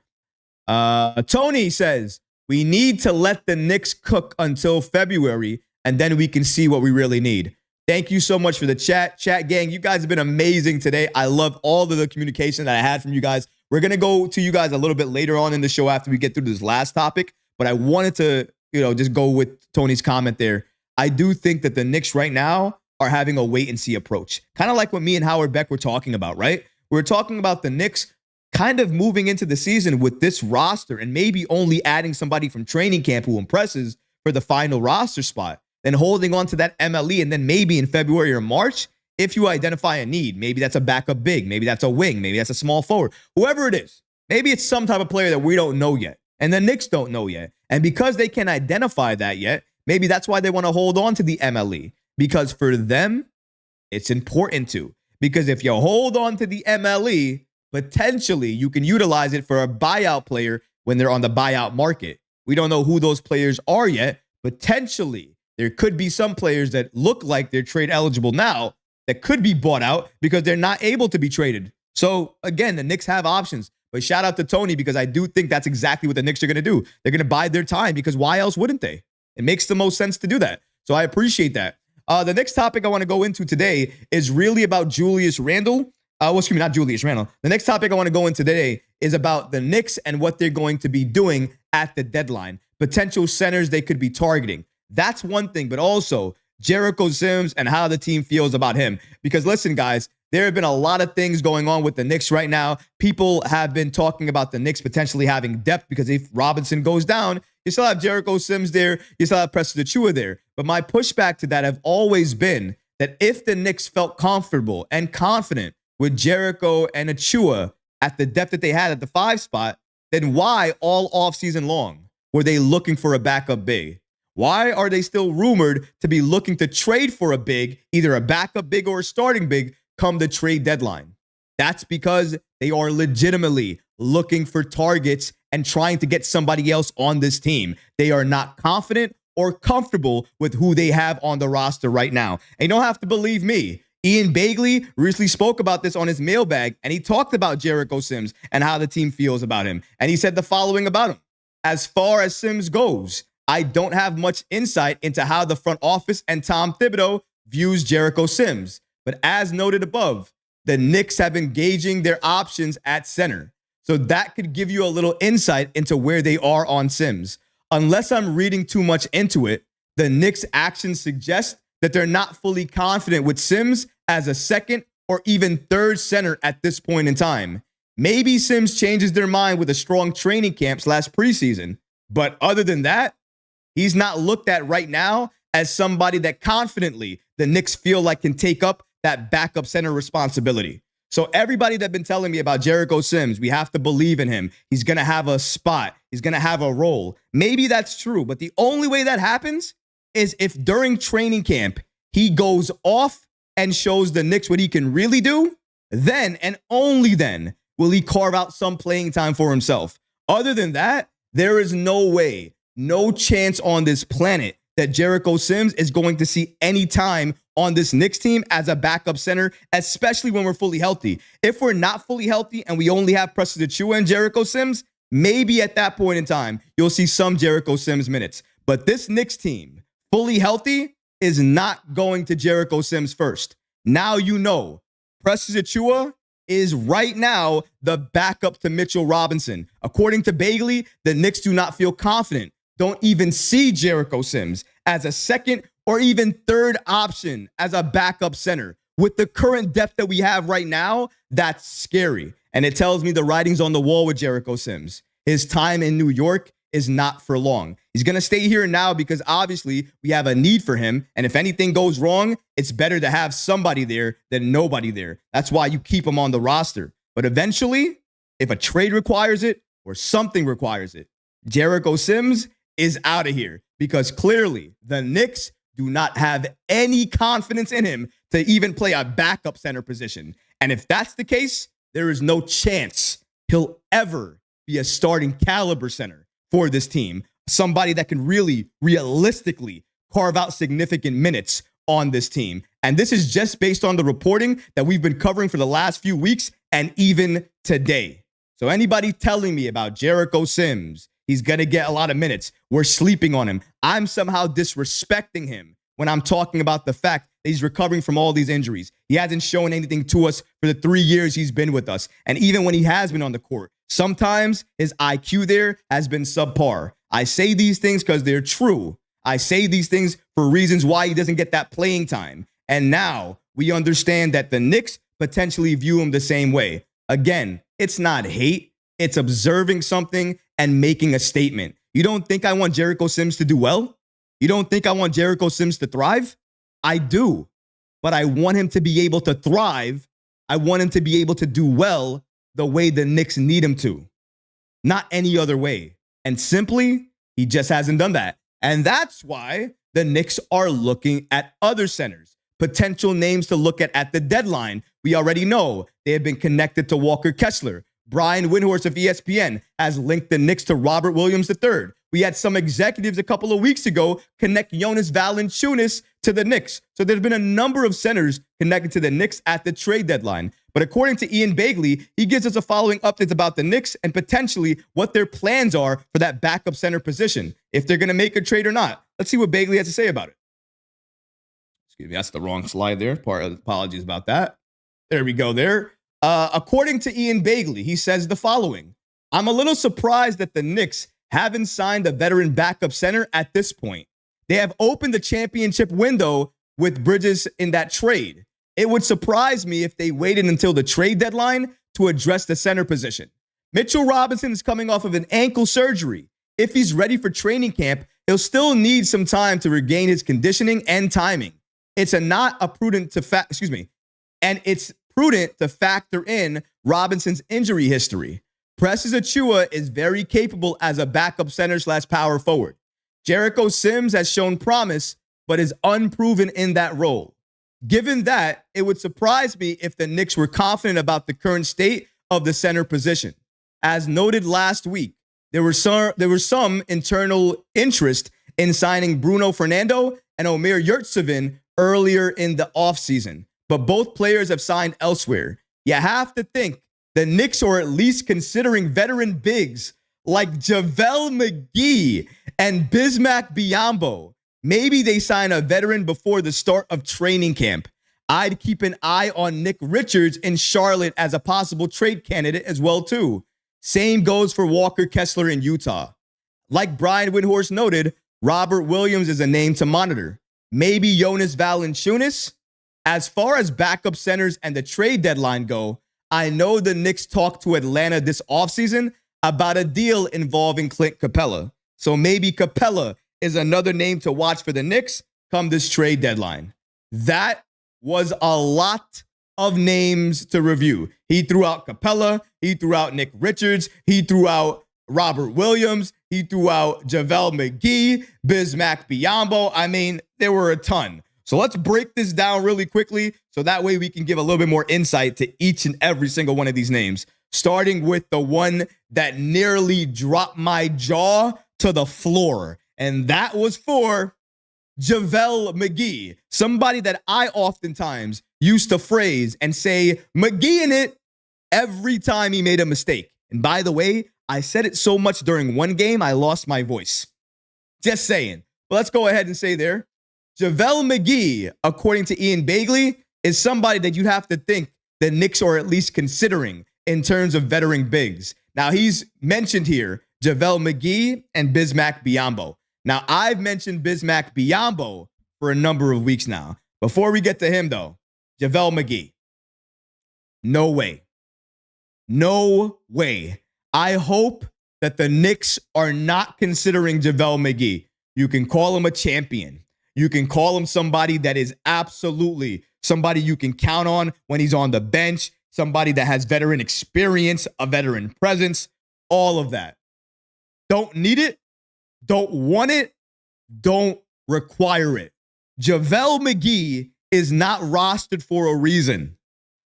Tony says, we need to let the Knicks cook until February, and then we can see what we really need. Thank you so much for the chat. Chat gang, you guys have been amazing today. I love all of the communication that I had from you guys. We're going to go to you guys a little bit later on in the show after we get through this last topic, but I wanted to, just go with Tony's comment there. I do think that the Knicks right now are having a wait and see approach. Kind of like what me and Howard Beck were talking about, right? We're talking about the Knicks kind of moving into the season with this roster and maybe only adding somebody from training camp who impresses for the final roster spot, then holding on to that MLE, and then maybe in February or March, if you identify a need, maybe that's a backup big, maybe that's a wing, maybe that's a small forward, whoever it is, maybe it's some type of player that we don't know yet, and the Knicks don't know yet. And because they can't identify that yet, maybe that's why they want to hold on to the MLE, because for them, it's important to. Because if you hold on to the MLE, potentially you can utilize it for a buyout player when they're on the buyout market. We don't know who those players are yet. Potentially, there could be some players that look like they're trade eligible now that could be bought out because they're not able to be traded. So again, the Knicks have options. But shout out to Tony, because I do think that's exactly what the Knicks are going to do. They're going to bide their time, because why else wouldn't they? It makes the most sense to do that. So I appreciate that. The next topic I want to go into today is really about Julius Randle. Not Julius Randle. The next topic I want to go into today is about the Knicks and what they're going to be doing at the deadline. Potential centers they could be targeting. That's one thing, but also Jericho Sims and how the team feels about him. Because listen, guys, there have been a lot of things going on with the Knicks right now. People have been talking about the Knicks potentially having depth, because if Robinson goes down, you still have Jericho Sims there. You still have Preston Achiuwa there. But my pushback to that have always been that if the Knicks felt comfortable and confident with Jericho and Achiuwa at the depth that they had at the 5 spot, then why all offseason long were they looking for a backup big? Why are they still rumored to be looking to trade for a big, either a backup big or a starting big, come the trade deadline? That's because they are legitimately looking for targets and trying to get somebody else on this team. They are not confident or comfortable with who they have on the roster right now. And you don't have to believe me. Ian Bagley recently spoke about this on his mailbag, and he talked about Jericho Sims and how the team feels about him. And he said the following about him: as far as Sims goes, I don't have much insight into how the front office and Tom Thibodeau views Jericho Sims. But as noted above, the Knicks have been gauging their options at center. So that could give you a little insight into where they are on Sims. Unless I'm reading too much into it, the Knicks' actions suggest that they're not fully confident with Sims as a second or even third center at this point in time. Maybe Sims changes their mind with a strong training camp / preseason. But other than that, he's not looked at right now as somebody that confidently the Knicks feel like can take up that backup center responsibility. So everybody that's been telling me about Jericho Sims, we have to believe in him. He's going to have a spot. He's going to have a role. Maybe that's true. But the only way that happens is if during training camp, he goes off and shows the Knicks what he can really do, then and only then will he carve out some playing time for himself. Other than that, there is no way, no chance on this planet that Jericho Sims is going to see any time on this Knicks team as a backup center, especially when we're fully healthy. If we're not fully healthy and we only have Preston Achiuwa and Jericho Sims, maybe at that point in time, you'll see some Jericho Sims minutes. But this Knicks team, fully healthy, is not going to Jericho Sims first. Now you know, Preston Achiuwa is right now the backup to Mitchell Robinson. According to Bagley, the Knicks do not feel confident, don't even see Jericho Sims as a second or even third option as a backup center. With the current depth that we have right now, that's scary. And it tells me the writing's on the wall with Jericho Sims. His time in New York is not for long. He's going to stay here now because obviously we have a need for him. And if anything goes wrong, it's better to have somebody there than nobody there. That's why you keep him on the roster. But eventually, if a trade requires it or something requires it, Jericho Sims is out of here because clearly the Knicks do not have any confidence in him to even play a backup center position. And if that's the case, there is no chance he'll ever be a starting caliber center for this team. Somebody that can really realistically carve out significant minutes on this team. And this is just based on the reporting that we've been covering for the last few weeks and even today. So anybody telling me about Jericho Sims, he's going to get a lot of minutes, we're sleeping on him, I'm somehow disrespecting him when I'm talking about the fact that he's recovering from all these injuries. He hasn't shown anything to us for the 3 years he's been with us. And even when he has been on the court, sometimes his IQ there has been subpar. I say these things because they're true. I say these things for reasons why he doesn't get that playing time. And now we understand that the Knicks potentially view him the same way. Again, it's not hate. It's observing something and making a statement. You don't think I want Jericho Sims to do well? You don't think I want Jericho Sims to thrive? I do. But I want him to be able to thrive. I want him to be able to do well the way the Knicks need him to. Not any other way. And simply, he just hasn't done that. And that's why the Knicks are looking at other centers, potential names to look at the deadline. We already know they have been connected to Walker Kessler. Brian Windhorst of ESPN has linked the Knicks to Robert Williams III. We had some executives a couple of weeks ago connect Jonas Valanciunas to the Knicks. So there's been a number of centers connected to the Knicks at the trade deadline. But according to Ian Bagley, he gives us the following updates about the Knicks and potentially what their plans are for that backup center position, if they're going to make a trade or not. Let's see what Bagley has to say about it. Excuse me, that's the wrong slide there. Apologies about that. There we go there. According to Ian Bagley, he says the following. I'm a little surprised that the Knicks haven't signed a veteran backup center at this point. They have opened the championship window with Bridges in that trade. It would surprise me if they waited until the trade deadline to address the center position. Mitchell Robinson is coming off of an ankle surgery. If he's ready for training camp, he'll still need some time to regain his conditioning and timing. It's prudent to factor in Robinson's injury history. Precious Achiuwa is very capable as a backup center / power forward. Jericho Sims has shown promise, but is unproven in that role. Given that, it would surprise me if the Knicks were confident about the current state of the center position. As noted last week, there was some internal interest in signing Bruno Fernando and Omer Yurtseven earlier in the offseason, but both players have signed elsewhere. You have to think the Knicks are at least considering veteran bigs like JaVale McGee and Bismack Biyombo. Maybe they sign a veteran before the start of training camp. I'd keep an eye on Nick Richards in Charlotte as a possible trade candidate as well, too. Same goes for Walker Kessler in Utah. Like Brian Windhorst noted, Robert Williams is a name to monitor. Maybe Jonas Valanciunas? As far as backup centers and the trade deadline go, I know the Knicks talked to Atlanta this offseason about a deal involving Clint Capella. So maybe Capella is another name to watch for the Knicks come this trade deadline. That was a lot of names to review. He threw out Capella. He threw out Nick Richards. He threw out Robert Williams. He threw out JaVale McGee, Bismack Biyombo. I mean, there were a ton. So let's break this down really quickly so that way we can give a little bit more insight to each and every single one of these names, starting with the one that nearly dropped my jaw to the floor. And that was for JaVale McGee, somebody that I oftentimes used to phrase and say McGee in it every time he made a mistake. And by the way, I said it so much during one game, I lost my voice. Just saying. But let's go ahead and say there, JaVale McGee, according to Ian Bagley, is somebody that you have to think the Knicks are at least considering in terms of veteran bigs. Now, he's mentioned here JaVale McGee and Bismack Biyombo. Now, I've mentioned Bismack Biyombo for a number of weeks now. Before we get to him, though, JaVale McGee. No way. No way. I hope that the Knicks are not considering JaVale McGee. You can call him a champion. You can call him somebody that is absolutely somebody you can count on when he's on the bench, somebody that has veteran experience, a veteran presence, all of that. Don't need it. Don't want it. Don't require it. JaVale McGee is not rostered for a reason.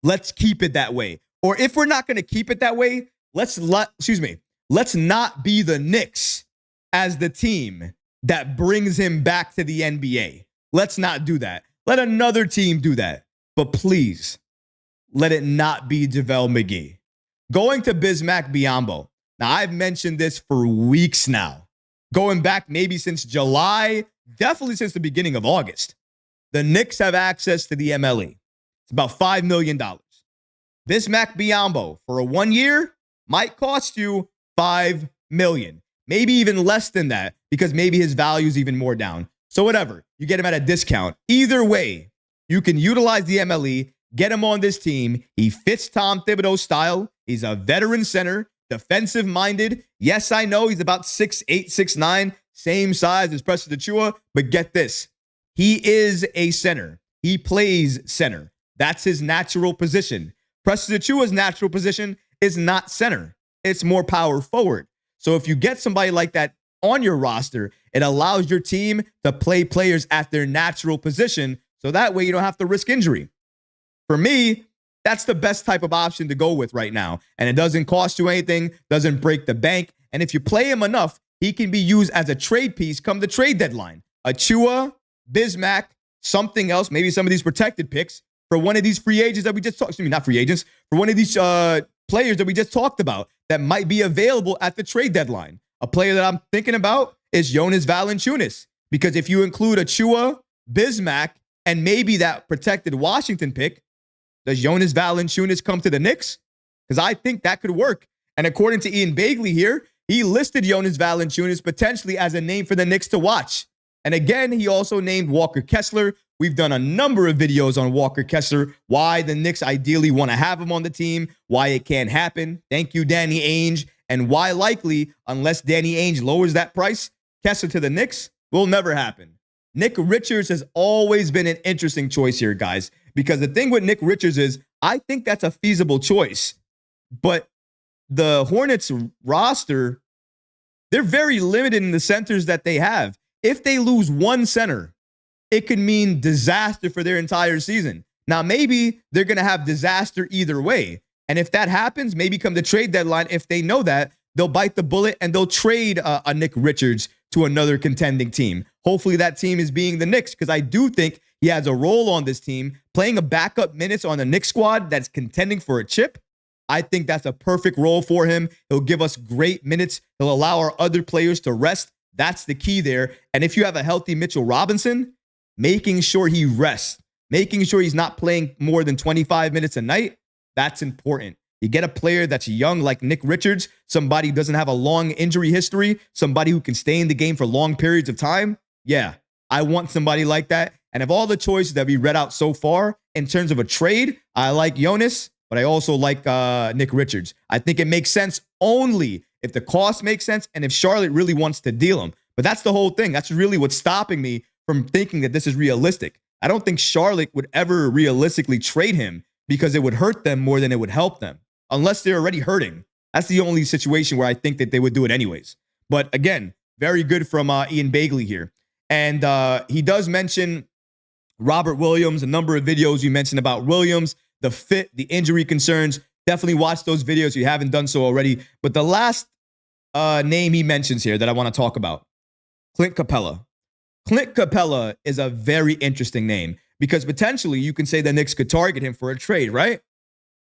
Let's keep it that way. Or if we're not going to keep it that way, let's not be the Knicks as the team that brings him back to the NBA. Let's not do that. Let another team do that. But please, let it not be JaVale McGee. Going to Bismack Biyombo. Now, I've mentioned this for weeks now. Going back maybe since July, definitely since the beginning of August. The Knicks have access to the MLE. It's about $5 million. Bismack Biyombo for a 1 year might cost you $5 million. Maybe even less than that because maybe his value is even more down. So whatever, you get him at a discount. Either way, you can utilize the MLE, get him on this team. He fits Tom Thibodeau's style. He's a veteran center, defensive-minded. Yes, I know he's about 6'8", 6'9", same size as Precious Achiuwa, but get this. He is a center. He plays center. That's his natural position. Precious Achiuwa's natural position is not center. It's more power forward. So if you get somebody like that on your roster, it allows your team to play players at their natural position. So that way you don't have to risk injury. For me, that's the best type of option to go with right now. And it doesn't cost you anything, doesn't break the bank. And if you play him enough, he can be used as a trade piece come the trade deadline. Achiuwa, Bismack, something else, maybe some of these protected picks for one of these free agents that we just talked, not free agents, for one of these players that we just talked about that might be available at the trade deadline. A player that I'm thinking about is Jonas Valanciunas, because if you include Achiuwa, Bismack, and maybe that protected Washington pick, does Jonas Valanciunas come to the Knicks? Because I think that could work. And according to Ian Bagley here, he listed Jonas Valanciunas potentially as a name for the Knicks to watch. And again, he also named Walker Kessler. We've done a number of videos on Walker Kessler, why the Knicks ideally want to have him on the team, why it can't happen. Thank you, Danny Ainge. And why likely, unless Danny Ainge lowers that price, Kessler to the Knicks will never happen. Nick Richards has always been an interesting choice here, guys, because the thing with Nick Richards is I think that's a feasible choice. But the Hornets roster, they're very limited in the centers that they have. If they lose one center, it could mean disaster for their entire season. Now, maybe they're going to have disaster either way. And if that happens, maybe come the trade deadline, if they know that, they'll bite the bullet and they'll trade a Nick Richards to another contending team. Hopefully that team is being the Knicks, because I do think he has a role on this team. Playing a backup minutes on the Knicks squad that's contending for a chip, I think that's a perfect role for him. He'll give us great minutes. He'll allow our other players to rest. That's the key there. And if you have a healthy Mitchell Robinson, making sure he rests, making sure he's not playing more than 25 minutes a night, that's important. You get a player that's young like Nick Richards, somebody who doesn't have a long injury history, somebody who can stay in the game for long periods of time. Yeah, I want somebody like that. And of all the choices that we read out so far, in terms of a trade, I like Jonas, but I also like Nick Richards. I think it makes sense only if the cost makes sense and if Charlotte really wants to deal him. But that's the whole thing. That's really what's stopping me from thinking that this is realistic. I don't think Charlotte would ever realistically trade him because it would hurt them more than it would help them, unless they're already hurting. That's the only situation where I think that they would do it anyways. But again, very good from Ian Bagley here. And he does mention Robert Williams, a number of videos you mentioned about Williams, the fit, the injury concerns. Definitely watch those videos if you haven't done so already. But the last name he mentions here that I want to talk about, Clint Capella. Clint Capella is a very interesting name because potentially you can say the Knicks could target him for a trade, right?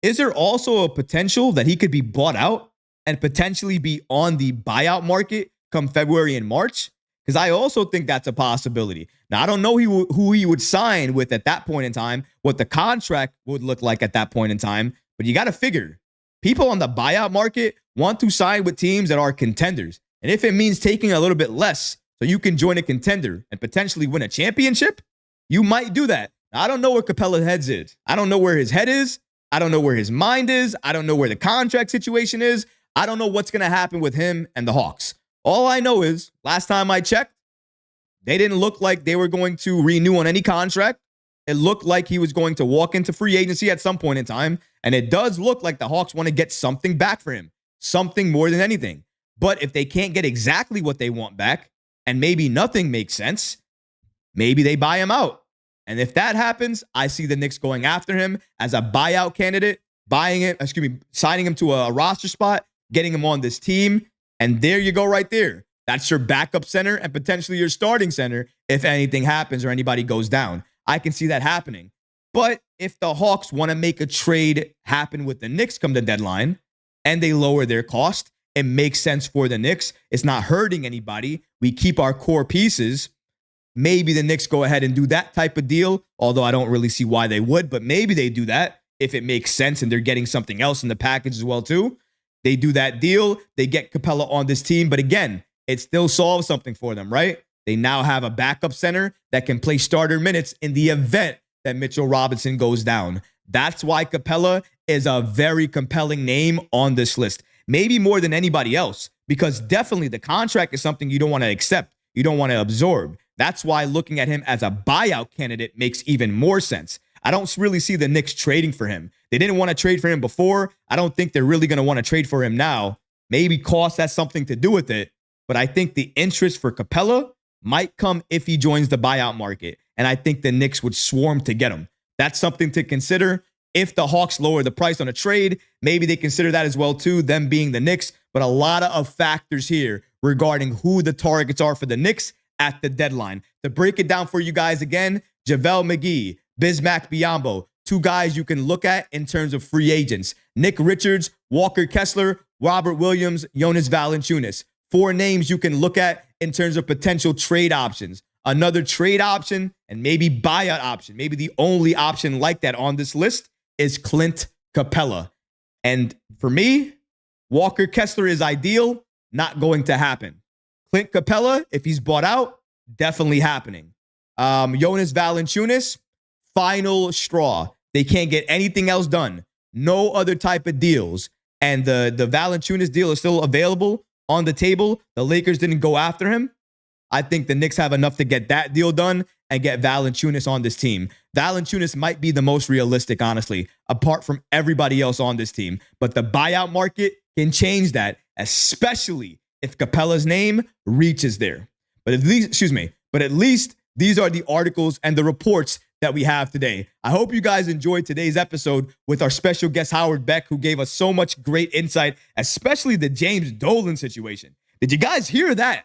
Is there also a potential that he could be bought out and potentially be on the buyout market come February and March? Because I also think that's a possibility. Now, I don't know who he would sign with at that point in time, what the contract would look like at that point in time, but you got to figure people on the buyout market want to sign with teams that are contenders. And if it means taking a little bit less so you can join a contender and potentially win a championship, You might do that. Now, I don't know where Capella's head is. I don't know where his head is. I don't know where his mind is. I don't know where the contract situation is. I don't know what's going to happen with him and the Hawks. All I know is last time I checked, they didn't look like they were going to renew on any contract. It looked like he was going to walk into free agency at some point in time. And it does look like the Hawks want to get something back for him, something more than anything. But if they can't get exactly what they want back, and maybe nothing makes sense, maybe they buy him out. And if that happens, I see the Knicks going after him as a buyout candidate, signing him to a roster spot, getting him on this team. And there you go right there. That's your backup center and potentially your starting center if anything happens or anybody goes down. I can see that happening. But if the Hawks want to make a trade happen with the Knicks come the deadline and they lower their cost, it makes sense for the Knicks. It's not hurting anybody. We keep our core pieces. Maybe the Knicks go ahead and do that type of deal, although I don't really see why they would, but maybe they do that if it makes sense and they're getting something else in the package as well too. They do that deal. They get Capella on this team. But again, it still solves something for them, right? They now have a backup center that can play starter minutes in the event that Mitchell Robinson goes down. That's why Capella is a very compelling name on this list. Maybe more than anybody else, because definitely the contract is something you don't want to accept. You don't want to absorb. That's why looking at him as a buyout candidate makes even more sense. I don't really see the Knicks trading for him. They didn't want to trade for him before. I don't think they're really going to want to trade for him now. Maybe cost has something to do with it. But I think the interest for Capella might come if he joins the buyout market. And I think the Knicks would swarm to get him. That's something to consider. If the Hawks lower the price on a trade, maybe they consider that as well too, them being the Knicks. But a lot of factors here regarding who the targets are for the Knicks at the deadline. To break it down for you guys again, JaVale McGee, Bismack Biyombo, two guys you can look at in terms of free agents. Nick Richards, Walker Kessler, Robert Williams, Jonas Valanciunas. Four names you can look at in terms of potential trade options. Another trade option and maybe buyout option. Maybe the only option like that on this list is Clint Capella. And for me, Walker Kessler is ideal, not going to happen. Clint Capella, if he's bought out, definitely happening. Jonas Valanciunas, final straw. They can't get anything else done. No other type of deals. And the Valanciunas deal is still available on the table. The Lakers didn't go after him. I think the Knicks have enough to get that deal done and get Valanciunas on this team. Valanciunas might be the most realistic, honestly, apart from everybody else on this team. But the buyout market can change that, especially if Capella's name reaches there. But at least these are the articles and the reports that we have today. I hope you guys enjoyed today's episode with our special guest, Howard Beck, who gave us so much great insight, especially the James Dolan situation. Did you guys hear that?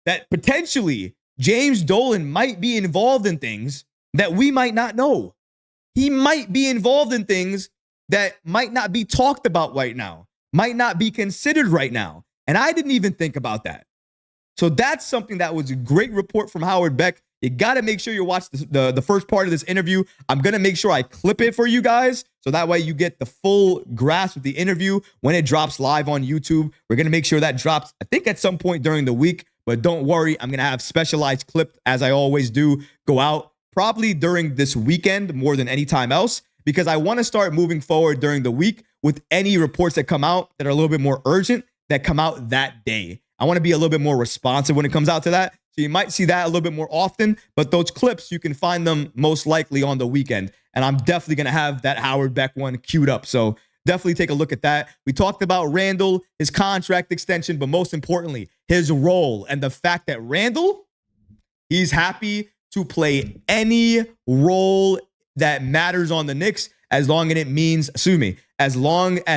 That potentially James Dolan might be involved in things that we might not know. He might be involved in things that might not be talked about right now, might not be considered right now. And I didn't even think about that. So that's something that was a great report from Howard Beck. You got to make sure you watch the first part of this interview. I'm going to make sure I clip it for you guys so that way you get the full grasp of the interview when it drops live on YouTube. We're going to make sure that drops, I think, at some point during the week. But don't worry, I'm going to have specialized clips, as I always do, go out probably during this weekend more than any time else, because I want to start moving forward during the week with any reports that come out that are a little bit more urgent that come out that day. I want to be a little bit more responsive when it comes out to that. So you might see that a little bit more often, but those clips, you can find them most likely on the weekend. And I'm definitely going to have that Howard Beck one queued up. So definitely take a look at that. We talked about Randle, his contract extension, but most importantly, his role and the fact that Randle, he's happy to play any role that matters on the Knicks as long as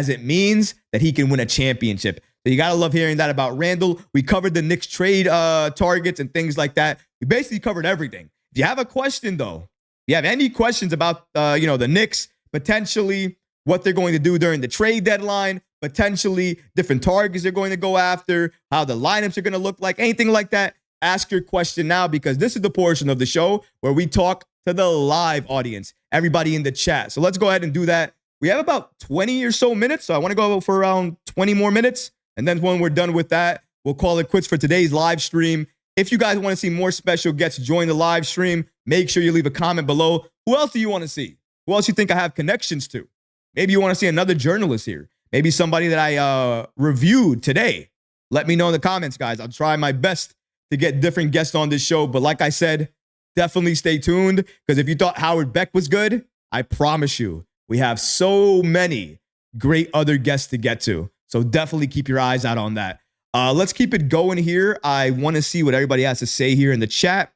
it means that he can win a championship. So you got to love hearing that about Randle. We covered the Knicks trade targets and things like that. We basically covered everything. If you have a question, though, if you have any questions about, the Knicks, potentially what they're going to do during the trade deadline, potentially different targets they're going to go after, how the lineups are going to look like, anything like that, ask your question now, because this is the portion of the show where we talk to the live audience, everybody in the chat. So let's go ahead and do that. We have about 20 or so minutes, so I want to go for around 20 more minutes. And then when we're done with that, we'll call it quits for today's live stream. If you guys want to see more special guests join the live stream, make sure you leave a comment below. Who else do you want to see? Who else you think I have connections to? Maybe you want to see another journalist here. Maybe somebody that I reviewed today. Let me know in the comments, guys. I'll try my best to get different guests on this show. But like I said, definitely stay tuned, because if you thought Howard Beck was good, I promise you, we have so many great other guests to get to. So definitely keep your eyes out on that. Let's keep it going here. I want to see what everybody has to say here in the chat.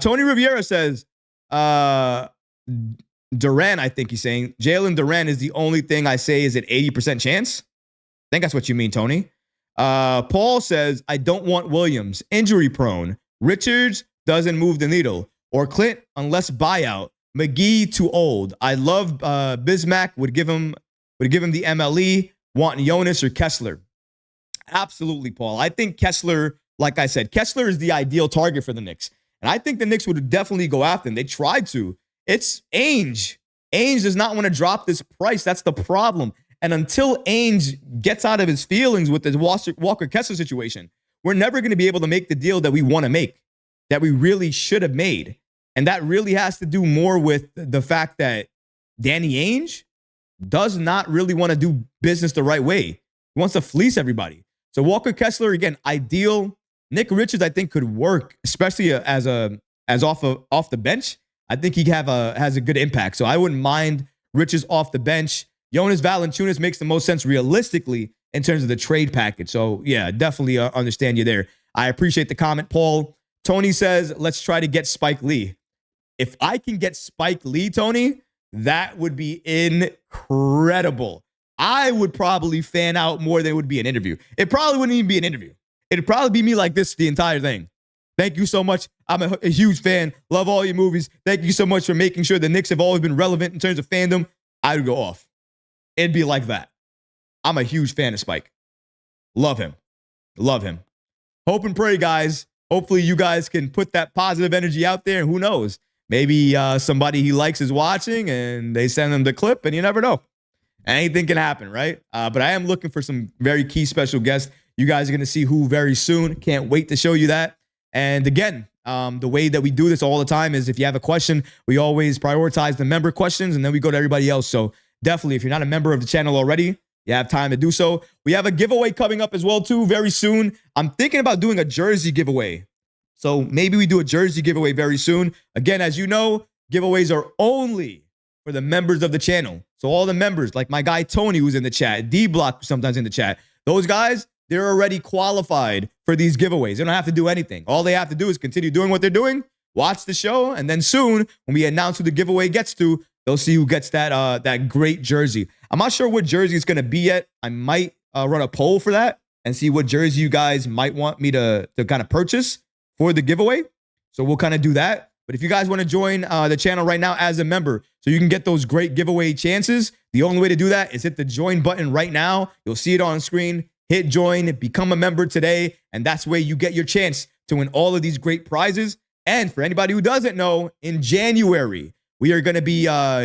Tony Riviera says, Durant, I think he's saying, Jalen Durant is the only thing I say is an 80% chance. I think that's what you mean, Tony. Paul says, I don't want Williams, injury prone. Richards doesn't move the needle. Or Clint, unless buyout. McGee, too old. I love Bismack, would give him the MLE. Want Jonas or Kessler? Absolutely, Paul. I think Kessler, like I said, Kessler is the ideal target for the Knicks. And I think the Knicks would definitely go after him. They tried to. It's Ainge. Ainge does not want to drop this price. That's the problem. And until Ainge gets out of his feelings with the Walker Kessler situation, we're never going to be able to make the deal that we want to make, that we really should have made. And that really has to do more with the fact that Danny Ainge does not really want to do business the right way. He wants to fleece everybody. So Walker Kessler, again, ideal. Nick Richards, I think, could work, especially as off the bench. I think he has a good impact. So I wouldn't mind Richards off the bench. Jonas Valanciunas makes the most sense realistically in terms of the trade package. So yeah, definitely understand you there. I appreciate the comment, Paul. Tony says, let's try to get Spike Lee. If I can get Spike Lee, Tony, that would be incredible. I would probably fan out more than it would be an interview. It probably wouldn't even be an interview. It'd probably be me like this the entire thing. Thank you so much. I'm a huge fan. Love all your movies. Thank you so much for making sure the Knicks have always been relevant in terms of fandom. I would go off. It'd be like that. I'm a huge fan of Spike. Love him. Love him. Hope and pray, guys. Hopefully you guys can put that positive energy out there. And who knows? Maybe somebody he likes is watching and they send him the clip, and you never know. Anything can happen, right? But I am looking for some very key special guests. You guys are going to see who very soon. Can't wait to show you that. And again, the way that we do this all the time is if you have a question, we always prioritize the member questions, and then we go to everybody else. So definitely, if you're not a member of the channel already, you have time to do so. We have a giveaway coming up as well, too, very soon. I'm thinking about doing a jersey giveaway. So maybe we do a jersey giveaway very soon. Again, as you know, giveaways are only for the members of the channel. So all the members, like my guy Tony, who's in the chat, D-Block sometimes in the chat, those guys, they're already qualified for these giveaways. They don't have to do anything. All they have to do is continue doing what they're doing, watch the show, and then soon, when we announce who the giveaway gets to, they'll see who gets that great jersey. I'm not sure what jersey it's going to be yet. I might run a poll for that and see what jersey you guys might want me to kind of purchase for the giveaway. So we'll kind of do that. But if you guys want to join the channel right now as a member so you can get those great giveaway chances, the only way to do that is hit the join button right now. You'll see it on screen. Hit join, become a member today, and that's where you get your chance to win all of these great prizes. And for anybody who doesn't know, in January, we are going to be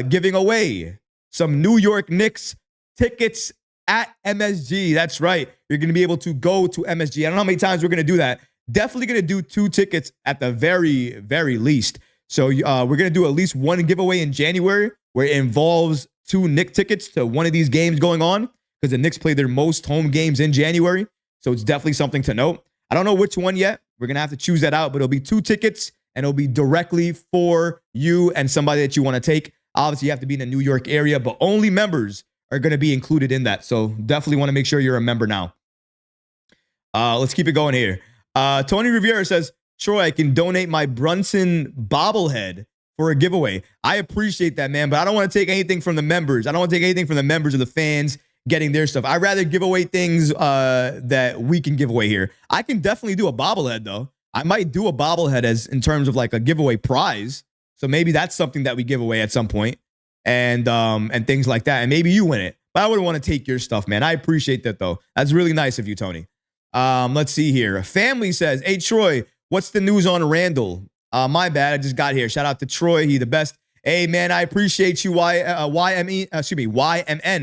giving away some New York Knicks tickets at MSG. That's right. You're going to be able to go to MSG. I don't know how many times we're going to do that. Definitely going to do 2 tickets at the very, very least. So we're going to do at least one giveaway in January where it involves 2 Knicks tickets to one of these games going on, because the Knicks play their most home games in January. So it's definitely something to note. I don't know which one yet. We're going to have to choose that out, but it'll be 2 tickets, and it'll be directly for you and somebody that you want to take. Obviously, you have to be in the New York area, but only members are going to be included in that. So definitely want to make sure you're a member now. Let's keep it going here. Tony Riviera says, Troy, I can donate my Brunson bobblehead for a giveaway. I appreciate that, man, but I don't want to take anything from the members. I don't want to take anything from the members or the fans getting their stuff. I'd rather give away things that we can give away here. I can definitely do a bobblehead, though. I might do a bobblehead as in terms of like a giveaway prize. So maybe that's something that we give away at some point, and things like that. And maybe you win it. But I wouldn't want to take your stuff, man. I appreciate that, though. That's really nice of you, Tony. Let's see here. A family says, hey, Troy, what's the news on Randle? My bad. I just got here. Shout out to Troy. He the best. Hey, man, I appreciate you, YMN.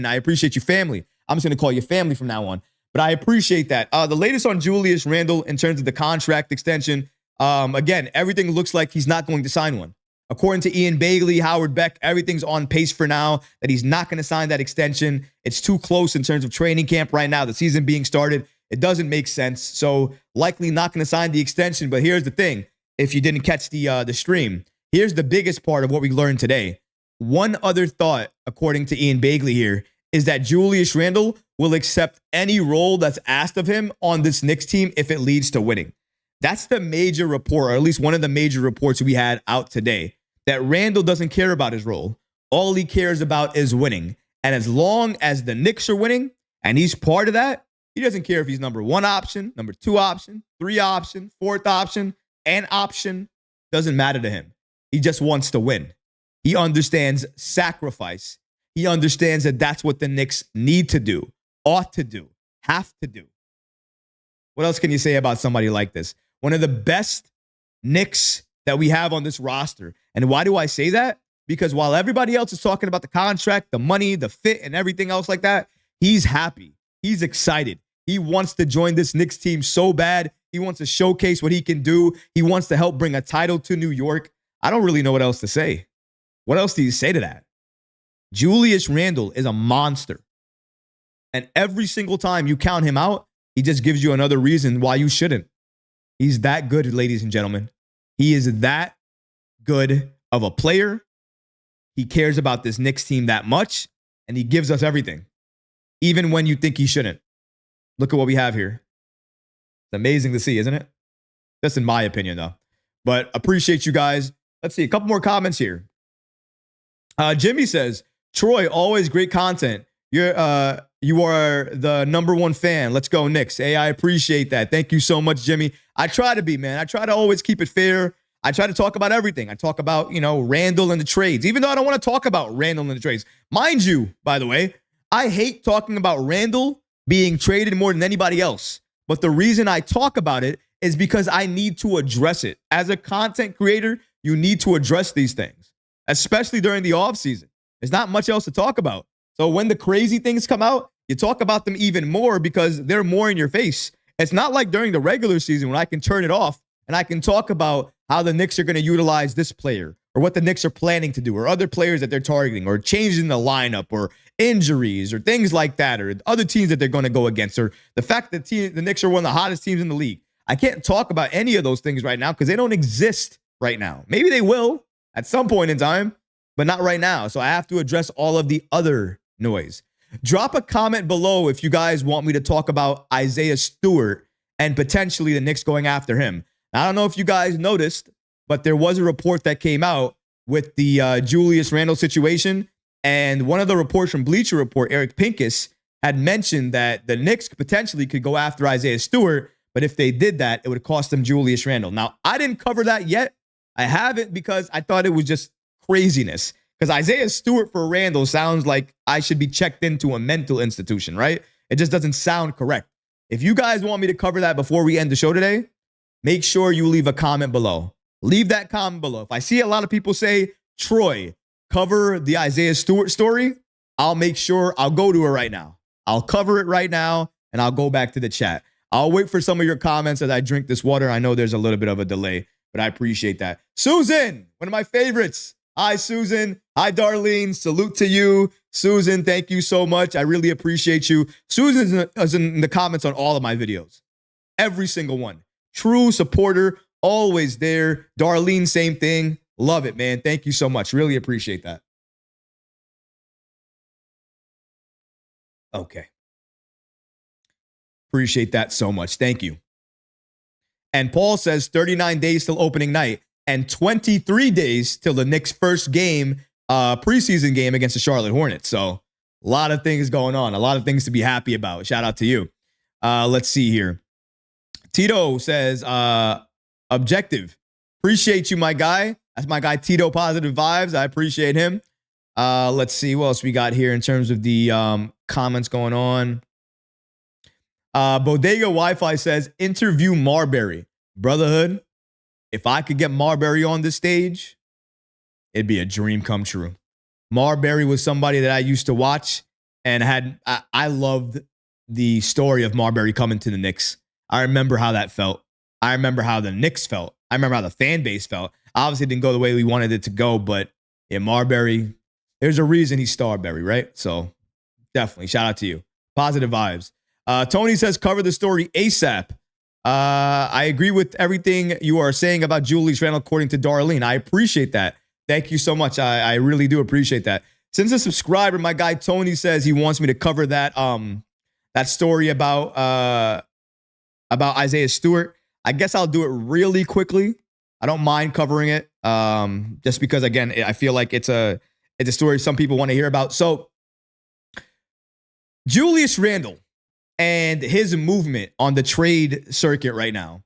I appreciate you, family. I'm just going to call you family from now on. But I appreciate that. The latest on Julius Randle in terms of the contract extension, again, everything looks like he's not going to sign one. According to Ian Bailey, Howard Beck, everything's on pace for now, that he's not going to sign that extension. It's too close in terms of training camp right now, the season being started. It doesn't make sense. So likely not going to sign the extension. But here's the thing. If you didn't catch the stream, here's the biggest part of what we learned today. One other thought, according to Ian Bailey here, is that Julius Randle will accept any role that's asked of him on this Knicks team if it leads to winning. That's the major report, or at least one of the major reports we had out today, that Randle doesn't care about his role. All he cares about is winning. And as long as the Knicks are winning and he's part of that, he doesn't care if he's number 1 option, number 2 option, 3 option, 4th option, an option. Doesn't matter to him. He just wants to win. He understands sacrifice. He understands that that's what the Knicks need to do, ought to do, have to do. What else can you say about somebody like this? One of the best Knicks that we have on this roster. And why do I say that? Because while everybody else is talking about the contract, the money, the fit, and everything else like that, he's happy. He's excited. He wants to join this Knicks team so bad. He wants to showcase what he can do. He wants to help bring a title to New York. I don't really know what else to say. What else do you say to that? Julius Randle is a monster. And every single time you count him out, he just gives you another reason why you shouldn't. He's that good, ladies and gentlemen. He is that good of a player. He cares about this Knicks team that much, and he gives us everything, even when you think he shouldn't. Look at what we have here. It's amazing to see, isn't it? That's in my opinion, though. But appreciate you guys. Let's see, a couple more comments here. Jimmy says, Troy, always great content. You are the #1 fan. Let's go Knicks. Hey, I appreciate that. Thank you so much, Jimmy. I try to be, man. I try to always keep it fair. I try to talk about everything. I talk about, Randle and the trades, even though I don't want to talk about Randle and the trades. Mind you, by the way, I hate talking about Randle being traded more than anybody else. But the reason I talk about it is because I need to address it. As a content creator, you need to address these things, especially during the offseason. There's not much else to talk about. So when the crazy things come out, you talk about them even more because they're more in your face. It's not like during the regular season when I can turn it off and I can talk about how the Knicks are going to utilize this player or what the Knicks are planning to do or other players that they're targeting or changing the lineup or injuries or things like that or other teams that they're going to go against or the fact that the Knicks are one of the hottest teams in the league. I can't talk about any of those things right now because they don't exist right now. Maybe they will at some point in time, but not right now. So I have to address all of the other noise. Drop a comment below if you guys want me to talk about Isaiah Stewart and potentially the Knicks going after him. I don't know if you guys noticed, but there was a report that came out with the Julius Randle situation. And one of the reports from Bleacher Report, Eric Pincus, had mentioned that the Knicks potentially could go after Isaiah Stewart. But if they did that, it would cost them Julius Randle. Now, I didn't cover that yet. I haven't because I thought it was just craziness. Because Isaiah Stewart for Randle sounds like I should be checked into a mental institution, right? It just doesn't sound correct. If you guys want me to cover that before we end the show today, make sure you leave a comment below. Leave that comment below. If I see a lot of people say, Troy, cover the Isaiah Stewart story, I'll make sure I'll go to it right now. I'll cover it right now, and I'll go back to the chat. I'll wait for some of your comments as I drink this water. I know there's a little bit of a delay, but I appreciate that. Susan, one of my favorites. Hi, Susan. Hi, Darlene. Salute to you. Susan, thank you so much. I really appreciate you. Susan is in the comments on all of my videos. Every single one. True supporter, always there. Darlene, same thing. Love it, man. Thank you so much. Really appreciate that. Okay. Appreciate that so much. Thank you. And Paul says 39 days till opening night and 23 days till the Knicks' first game, preseason game against the Charlotte Hornets. So a lot of things going on, a lot of things to be happy about. Shout out to you. Let's see here. Tito says, objective. Appreciate you, my guy. That's my guy, Tito Positive Vibes. I appreciate him. Let's see what else we got here in terms of the comments going on. Bodega Wi-Fi says, interview Marbury. Brotherhood, if I could get Marbury on this stage, it'd be a dream come true. Marbury was somebody that I used to watch and I loved the story of Marbury coming to the Knicks. I remember how that felt. I remember how the Knicks felt. I remember how the fan base felt. Obviously, it didn't go the way we wanted it to go, but yeah, Marbury, there's a reason he's Starbury, right? So definitely, shout out to you. Positive vibes. Tony says, cover the story ASAP. I agree with everything you are saying about Julius Randle, according to Darlene. I appreciate that. Thank you so much. I really do appreciate that. Since a subscriber, my guy Tony says he wants me to cover that that story about Isaiah Stewart. I guess I'll do it really quickly. I don't mind covering it, just because, again, I feel like it's a story some people want to hear about. So Julius Randle and his movement on the trade circuit right now,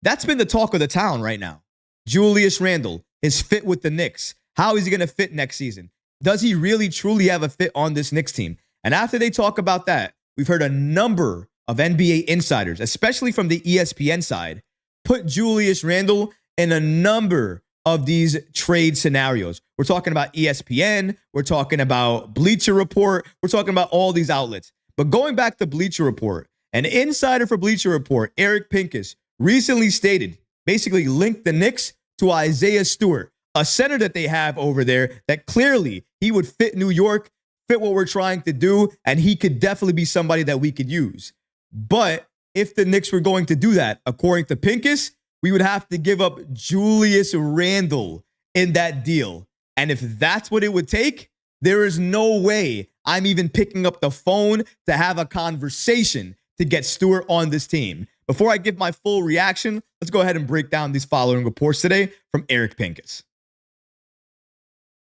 that's been the talk of the town right now. Julius Randle, his fit with the Knicks. How is he going to fit next season? Does he really truly have a fit on this Knicks team? And after they talk about that, we've heard a number of NBA insiders, especially from the ESPN side, put Julius Randle in a number of these trade scenarios. We're talking about ESPN. We're talking about Bleacher Report. We're talking about all these outlets. But going back to Bleacher Report, an insider for Bleacher Report, Eric Pincus, recently stated, basically linked the Knicks to Isaiah Stewart, a center that they have over there that clearly he would fit New York, fit what we're trying to do, and he could definitely be somebody that we could use. But if the Knicks were going to do that, according to Pincus, we would have to give up Julius Randle in that deal. And if that's what it would take, there is no way I'm even picking up the phone to have a conversation to get Stewart on this team. Before I give my full reaction, let's go ahead and break down these following reports today from Eric Pincus.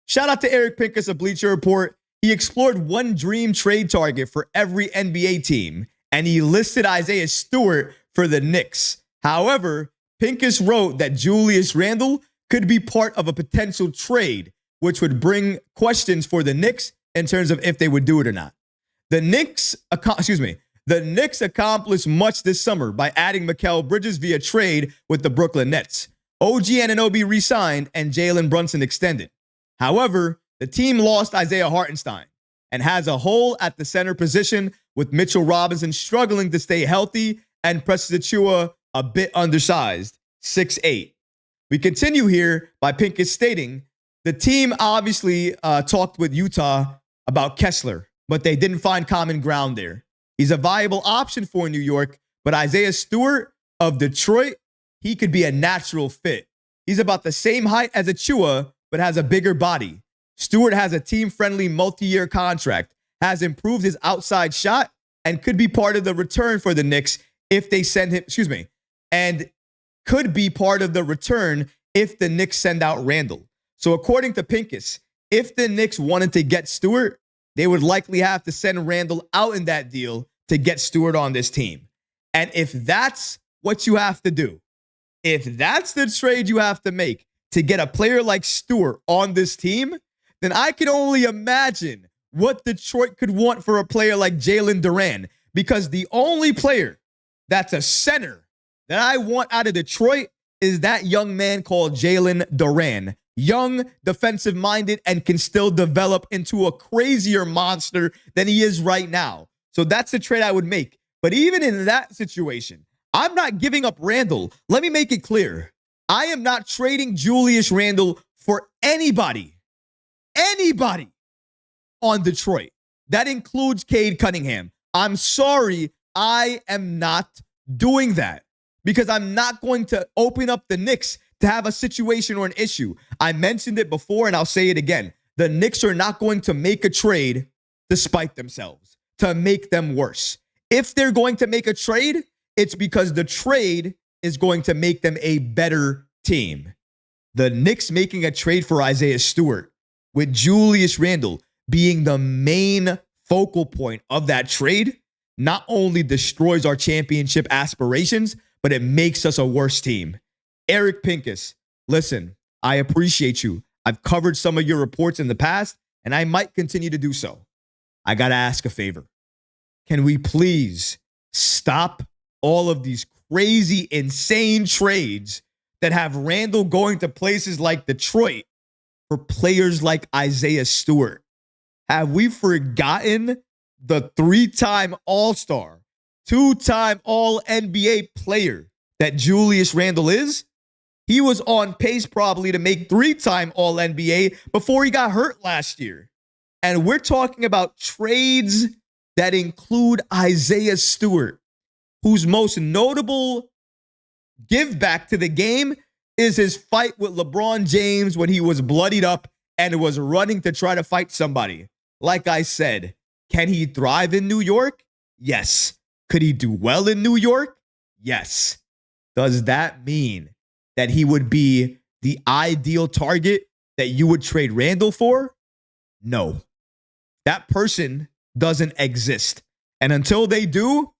Shout out to Eric Pincus of Bleacher Report. He explored one dream trade target for every NBA team, and he listed Isaiah Stewart for the Knicks. However, Pincus wrote that Julius Randle could be part of a potential trade, which would bring questions for the Knicks in terms of if they would do it or not. The Knicks accomplished much this summer by adding Mikal Bridges via trade with the Brooklyn Nets. OG Anunoby re-signed and Jalen Brunson extended. However, the team lost Isaiah Hartenstein and has a hole at the center position with Mitchell Robinson struggling to stay healthy and Precious Achiuwa a bit undersized, 6'8". We continue here by Pincus stating, the team obviously talked with Utah about Kessler, but they didn't find common ground there. He's a viable option for New York, but Isaiah Stewart of Detroit, he could be a natural fit. He's about the same height as Achiuwa, but has a bigger body. Stewart has a team-friendly multi-year contract, has improved his outside shot, and could be part of the return for the Knicks if they send him, and could be part of the return if the Knicks send out Randle. So according to Pincus, if the Knicks wanted to get Stewart, they would likely have to send Randle out in that deal to get Stewart on this team. And if that's what you have to do, if that's the trade you have to make to get a player like Stewart on this team, then I can only imagine what Detroit could want for a player like Jalen Duran, because the only player that's a center that I want out of Detroit is that young man called Jalen Duran. Young, defensive-minded, and can still develop into a crazier monster than he is right now. So that's the trade I would make. But even in that situation, I'm not giving up Randle. Let me make it clear. I am not trading Julius Randle for anybody on Detroit. That includes Cade Cunningham. I'm sorry, I am not doing that because I'm not going to open up the Knicks to have a situation or an issue. I mentioned it before and I'll say it again. The Knicks are not going to make a trade to spite themselves, to make them worse. If they're going to make a trade, it's because the trade is going to make them a better team. The Knicks making a trade for Isaiah Stewart with Julius Randle being the main focal point of that trade not only destroys our championship aspirations, but it makes us a worse team. Eric Pincus, listen, I appreciate you. I've covered some of your reports in the past, and I might continue to do so. I got to ask a favor. Can we please stop all of these crazy, insane trades that have Randle going to places like Detroit for players like Isaiah Stewart? Have we forgotten the 3-time All-Star two-time All-NBA player that Julius Randle is, he was on pace probably to make three-time All-NBA before he got hurt last year. And we're talking about trades that include Isaiah Stewart, whose most notable give back to the game is his fight with LeBron James when he was bloodied up and was running to try to fight somebody. Like I said, can he thrive in New York? Yes. Could he do well in New York? Yes. Does that mean that he would be the ideal target that you would trade Randle for? No. That person doesn't exist. And until they do,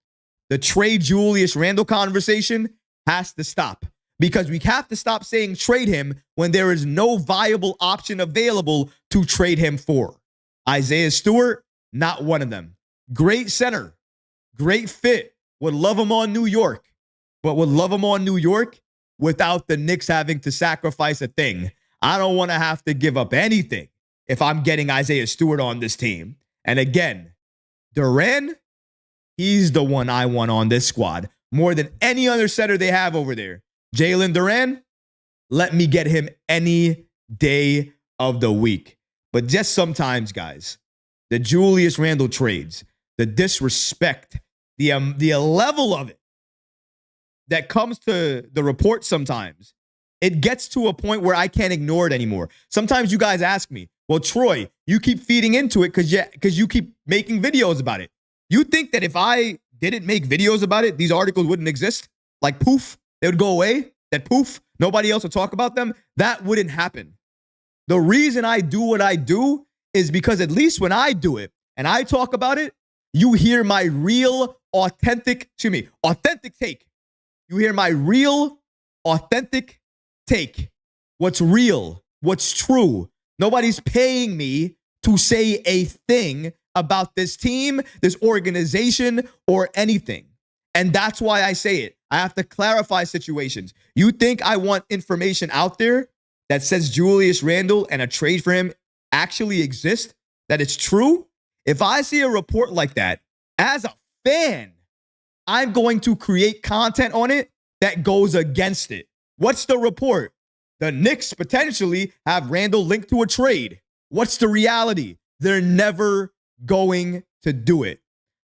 the trade Julius Randle conversation has to stop. Because we have to stop saying trade him when there is no viable option available to trade him for. Isaiah Stewart, not one of them. Great center, great fit. Would love him on New York, but would love him on New York without the Knicks having to sacrifice a thing. I don't want to have to give up anything if I'm getting Isaiah Stewart on this team. And again, Duran, he's the one I want on this squad more than any other center they have over there. Jalen Duran, let me get him any day of the week. But just sometimes, guys, the Julius Randle trades, the disrespect, the level of it that comes to the report sometimes, it gets to a point where I can't ignore it anymore. Sometimes you guys ask me, well, Troy, you keep feeding into it because you keep making videos about it. You think that if I didn't make videos about it, these articles wouldn't exist? Like poof, they would go away? That poof, nobody else would talk about them? That wouldn't happen. The reason I do what I do is because at least when I do it and I talk about it, you hear my real, authentic take. You hear my real, authentic take. What's real, what's true. Nobody's paying me to say a thing about this team, this organization, or anything. And that's why I say it. I have to clarify situations. You think I want information out there that says Julius Randle and a trade for him actually exist, that it's true? If I see a report like that, as a fan, I'm going to create content on it that goes against it. What's the report? The Knicks potentially have Randle linked to a trade. What's the reality? They're never going to do it.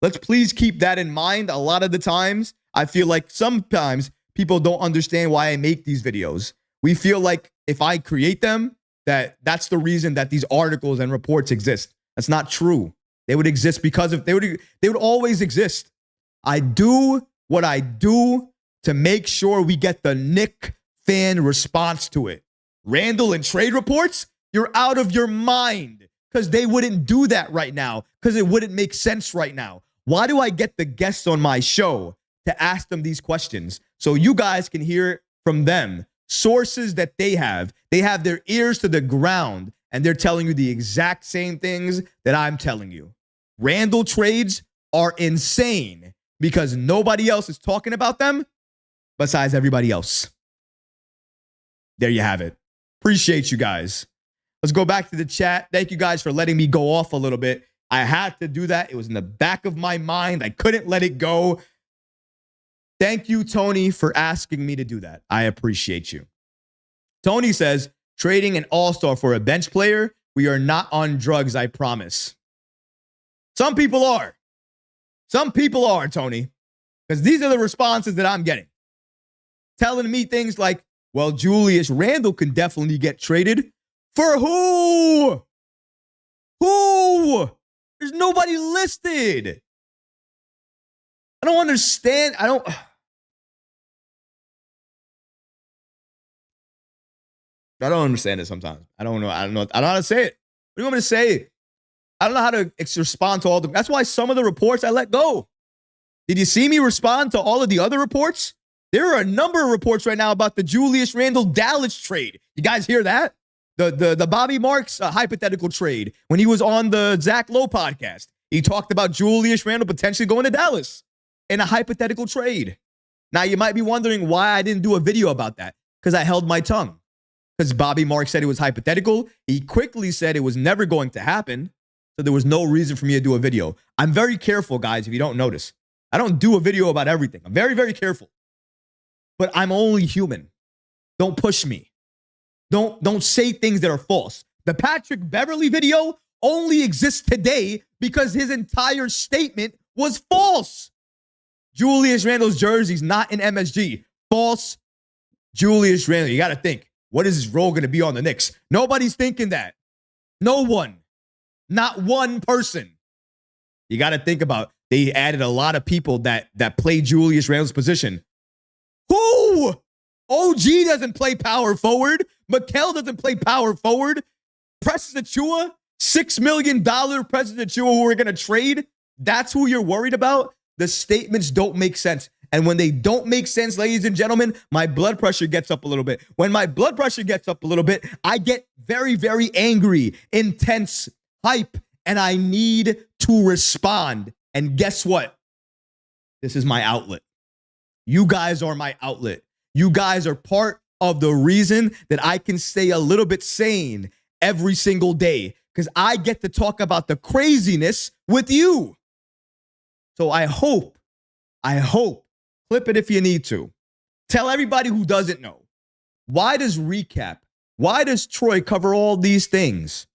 Let's please keep that in mind. A lot of the times, I feel like sometimes people don't understand why I make these videos. We feel like if I create them, that's the reason that these articles and reports exist. That's not true. They would exist because they would always exist. I do what I do to make sure we get the Knick fan response to it. Randle and trade reports, you're out of your mind because they wouldn't do that right now because it wouldn't make sense right now. Why do I get the guests on my show to ask them these questions? So you guys can hear from them, sources that they have. They have their ears to the ground and they're telling you the exact same things that I'm telling you. Randle trades are insane because nobody else is talking about them besides everybody else. There you have it. Appreciate you guys. Let's go back to the chat. Thank you guys for letting me go off a little bit. I had to do that. It was in the back of my mind. I couldn't let it go. Thank you, Tony, for asking me to do that. I appreciate you. Tony says, trading an all-star for a bench player, we are not on drugs, I promise. Some people are. Some people are, Tony, because these are the responses that I'm getting. Telling me things like, well, Julius Randle can definitely get traded. For who? Who? There's nobody listed. I don't understand. I don't understand it sometimes. I don't know. I don't know how to say it. What do you want me to say? I don't know how to respond to all the. That's why some of the reports I let go. Did you see me respond to all of the other reports? There are a number of reports right now about the Julius Randle Dallas trade. You guys hear that? The Bobby Marks hypothetical trade when he was on the Zach Lowe podcast. He talked about Julius Randle potentially going to Dallas in a hypothetical trade. Now, you might be wondering why I didn't do a video about that, because I held my tongue. Because Bobby Marks said it was hypothetical. He quickly said it was never going to happen. So there was no reason for me to do a video. I'm very careful, guys, if you don't notice. I don't do a video about everything. I'm very, very careful. But I'm only human. Don't push me. Don't say things that are false. The Patrick Beverley video only exists today because his entire statement was false. Julius Randle's jersey's not in MSG. False. Julius Randle. You got to think, what is his role going to be on the Knicks? Nobody's thinking that. No one. Not one person. You got to think about, they added a lot of people that play Julius Randle's position. Who? OG doesn't play power forward. Mikal doesn't play power forward. Preston Achua, $6 million Preston Achua who we're going to trade. That's who you're worried about? The statements don't make sense. And when they don't make sense, ladies and gentlemen, my blood pressure gets up a little bit. When my blood pressure gets up a little bit, I get very, very angry, intense, hype, and I need to respond. And guess what? This is my outlet. You guys are my outlet. You guys are part of the reason that I can stay a little bit sane every single day, because I get to talk about the craziness with you. So I hope, clip it if you need to. Tell everybody who doesn't know. Why does Troy cover all these things?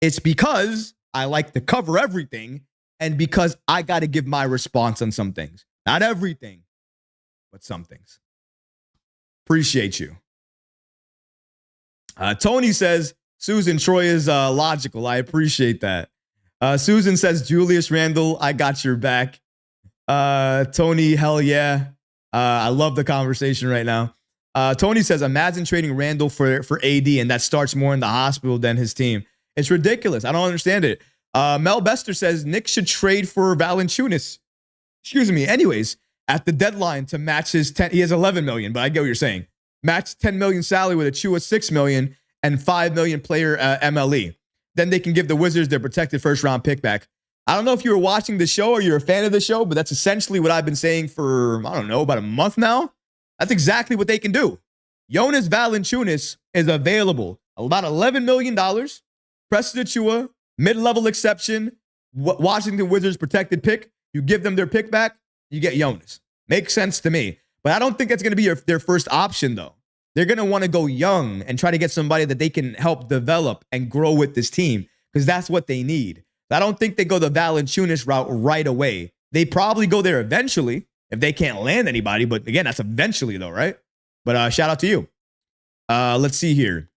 It's because I like to cover everything and because I got to give my response on some things. Not everything, but some things. Appreciate you. Tony says, Susan, Troy is logical. I appreciate that. Susan says, Julius Randle, I got your back. Tony, hell yeah. I love the conversation right now. Tony says, imagine trading Randle for AD, and that starts more in the hospital than his team. It's ridiculous. I don't understand it. Mel Bester says, Knicks should trade for Valanciunas. Excuse me. Anyways, at the deadline to match his 10, he has 11 million, but I get what you're saying. Match 10 million salary with Achua 6 million and 5 million player MLE. Then they can give the Wizards their protected first round pick back. I don't know if you were watching the show or you're a fan of the show, but that's essentially what I've been saying for, I don't know, about a month now. That's exactly what they can do. Jonas Valanciunas is available. About $11 million. Preston Achua, mid-level exception. Washington Wizards protected pick. You give them their pick back, you get Jonas. Makes sense to me. But I don't think that's going to be their first option, though. They're going to want to go young and try to get somebody that they can help develop and grow with this team, because that's what they need. I don't think they go the Valanciunas route right away. They probably go there eventually if they can't land anybody. But again, that's eventually, though, right? But shout out to you. Let's see here.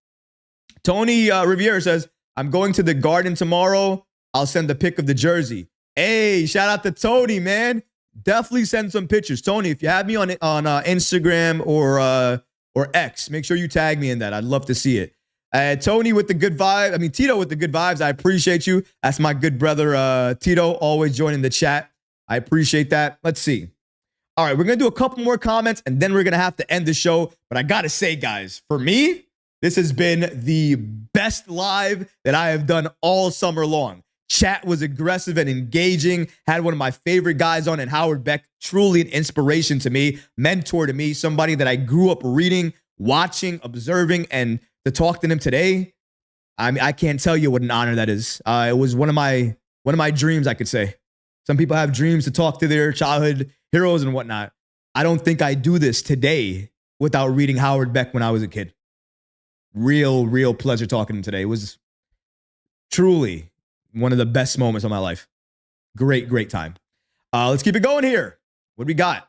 Tony Riviera says, I'm going to the Garden tomorrow. I'll send the pic of the jersey. Hey, shout out to Tony, man. Definitely send some pictures. Tony, if you have me on Instagram or X, make sure you tag me in that. I'd love to see it. Tony with the good vibe. Tito with the good vibes. I appreciate you. That's my good brother, Tito, always joining the chat. I appreciate that. Let's see. All right, we're going to do a couple more comments, and then we're going to have to end the show. But I got to say, guys, for me, this has been the best live that I have done all summer long. Chat was aggressive and engaging. Had one of my favorite guys on, and Howard Beck, truly an inspiration to me, mentor to me, somebody that I grew up reading, watching, observing, and to talk to him today, I can't tell you what an honor that is. It was one of my dreams, I could say. Some people have dreams to talk to their childhood heroes and whatnot. I don't think I do this today without reading Howard Beck when I was a kid. Real pleasure talking to him today. It was truly one of the best moments of my life. Great time. Let's keep it going here. What do we got?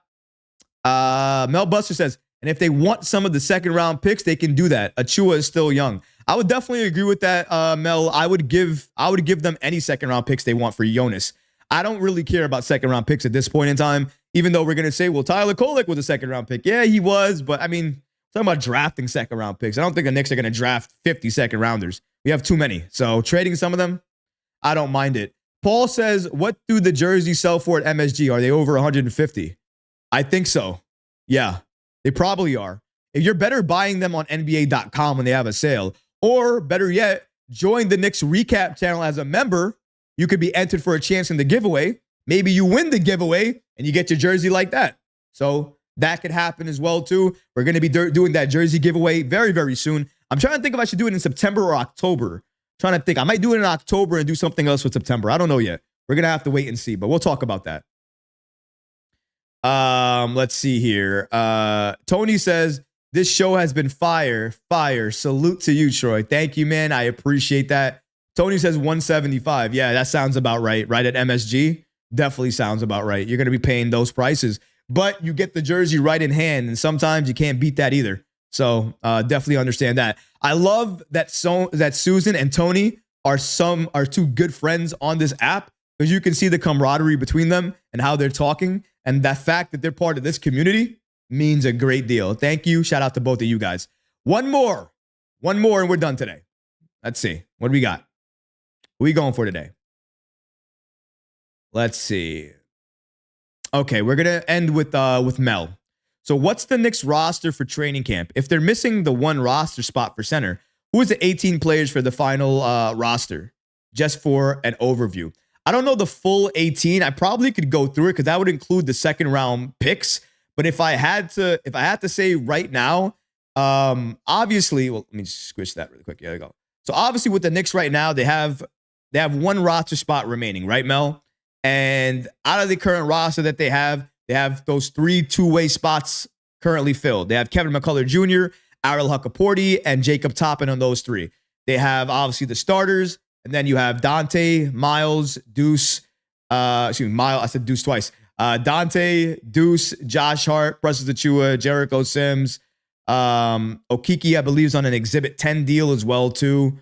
Mel Buster says, and if they want some of the second round picks, they can do that. Achua is still young. I would definitely agree with that, Mel. I would give them any second round picks they want for Jonas. I don't really care about second round picks at this point in time, even though we're going to say, well, Tyler Kolek was a second round pick. Yeah, he was. But talking about drafting second round picks. I don't think the Knicks are going to draft 50 second rounders. We have too many. So trading some of them, I don't mind it. Paul says, what do the jerseys sell for at MSG? Are they over 150? I think so. Yeah, they probably are. If you're better buying them on NBA.com when they have a sale, or better yet, join the Knicks recap channel as a member, you could be entered for a chance in the giveaway. Maybe you win the giveaway and you get your jersey like that. So that could happen as well, too. We're going to be doing that jersey giveaway very, very soon. I'm trying to think if I should do it in September or October. Trying to think. I might do it in October and do something else with September. I don't know yet. We're going to have to wait and see, but we'll talk about that. Let's see here. Tony says, this show has been fire. Salute to you, Troy. Thank you, man. I appreciate that. Tony says 175. Yeah, that sounds about right. Right at MSG. Definitely sounds about right. You're going to be paying those prices, but you get the jersey right in hand, and sometimes you can't beat that either. So definitely understand that. I love that that Susan and Tony are two good friends on this app, because you can see the camaraderie between them and how they're talking, and that fact that they're part of this community means a great deal. Thank you. Shout out to both of you guys. One more, and we're done today. Let's see. What do we got? Who are we going for today? Let's see. Okay, we're going to end with Mel. So what's the Knicks roster for training camp? If they're missing the one roster spot for center, who is the 18 players for the final roster? Just for an overview. I don't know the full 18. I probably could go through it because that would include the second round picks. But if I had to say right now, obviously, well, let me just squish that really quick. There we go. So obviously with the Knicks right now, they have one roster spot remaining, right, Mel? And out of the current roster that they have those 3 two-way spots currently filled. They have Kevin McCullough Jr., Ariel Huckaporty, and Jacob Toppin on those 3. They have obviously the starters, and then you have Dante, Miles, Deuce. Miles. I said Deuce twice. Dante, Deuce, Josh Hart, Precious Achua, Jericho Sims, Okiki, I believe, is on an Exhibit 10 deal as well too.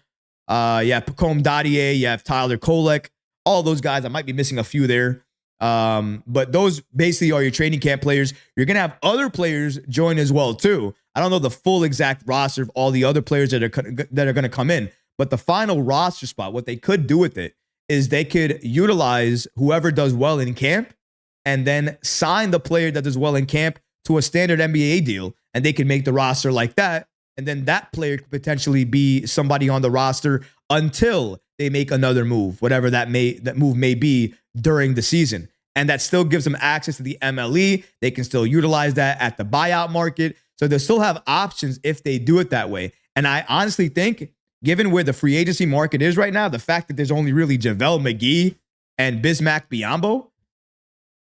Pacome Dadier, you have Tyler Kolek. All those guys. I might be missing a few there. But those basically are your training camp players. You're going to have other players join as well too. I don't know the full exact roster of all the other players that are going to come in, but the final roster spot, what they could do with it is they could utilize whoever does well in camp and then sign the player that does well in camp to a standard NBA deal, and they can make the roster like that. And then that player could potentially be somebody on the roster until they make another move, whatever that move may be during the season. And that still gives them access to the MLE. They can still utilize that at the buyout market. So they'll still have options if they do it that way. And I honestly think, given where the free agency market is right now, the fact that there's only really JaVale McGee and Bismack Biyombo,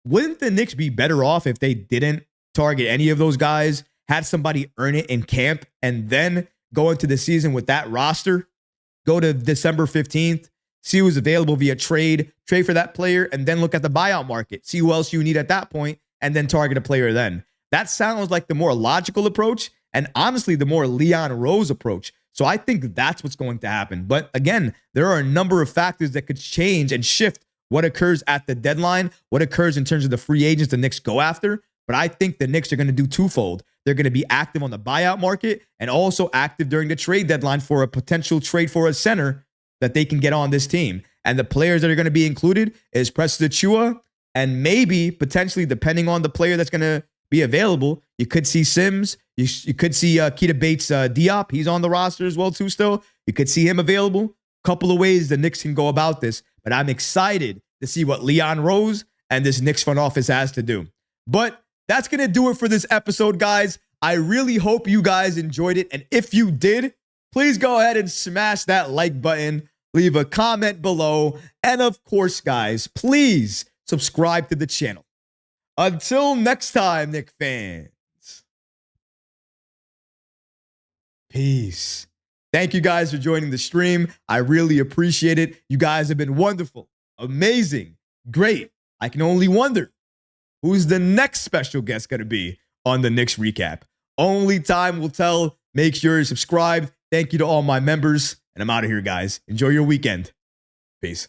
wouldn't the Knicks be better off if they didn't target any of those guys, had somebody earn it in camp, and then go into the season with that roster, go to December 15th, see who's available via trade for that player, and then look at the buyout market, see who else you need at that point, and then target a player then? That sounds like the more logical approach, and honestly, the more Leon Rose approach. So I think that's what's going to happen. But again, there are a number of factors that could change and shift what occurs at the deadline, what occurs in terms of the free agents the Knicks go after. But I think the Knicks are going to do twofold. They're going to be active on the buyout market and also active during the trade deadline for a potential trade for a center that they can get on this team. And the players that are going to be included is Precious Achua, and maybe potentially, depending on the player that's going to be available, you could see Sims. You could see Keita Bates Diop. He's on the roster as well too still. You could see him available. Couple of ways the Knicks can go about this. But I'm excited to see what Leon Rose and this Knicks front office has to do. But that's going to do it for this episode, guys. I really hope you guys enjoyed it. And if you did, please go ahead and smash that like button, leave a comment below. And of course, guys, please subscribe to the channel. Until next time, Knicks fans. Peace. Thank you guys for joining the stream. I really appreciate it. You guys have been wonderful, amazing, great. I can only wonder who's the next special guest going to be on the Knicks Recap. Only time will tell. Make sure you're subscribed. Thank you to all my members. And I'm out of here, guys. Enjoy your weekend. Peace.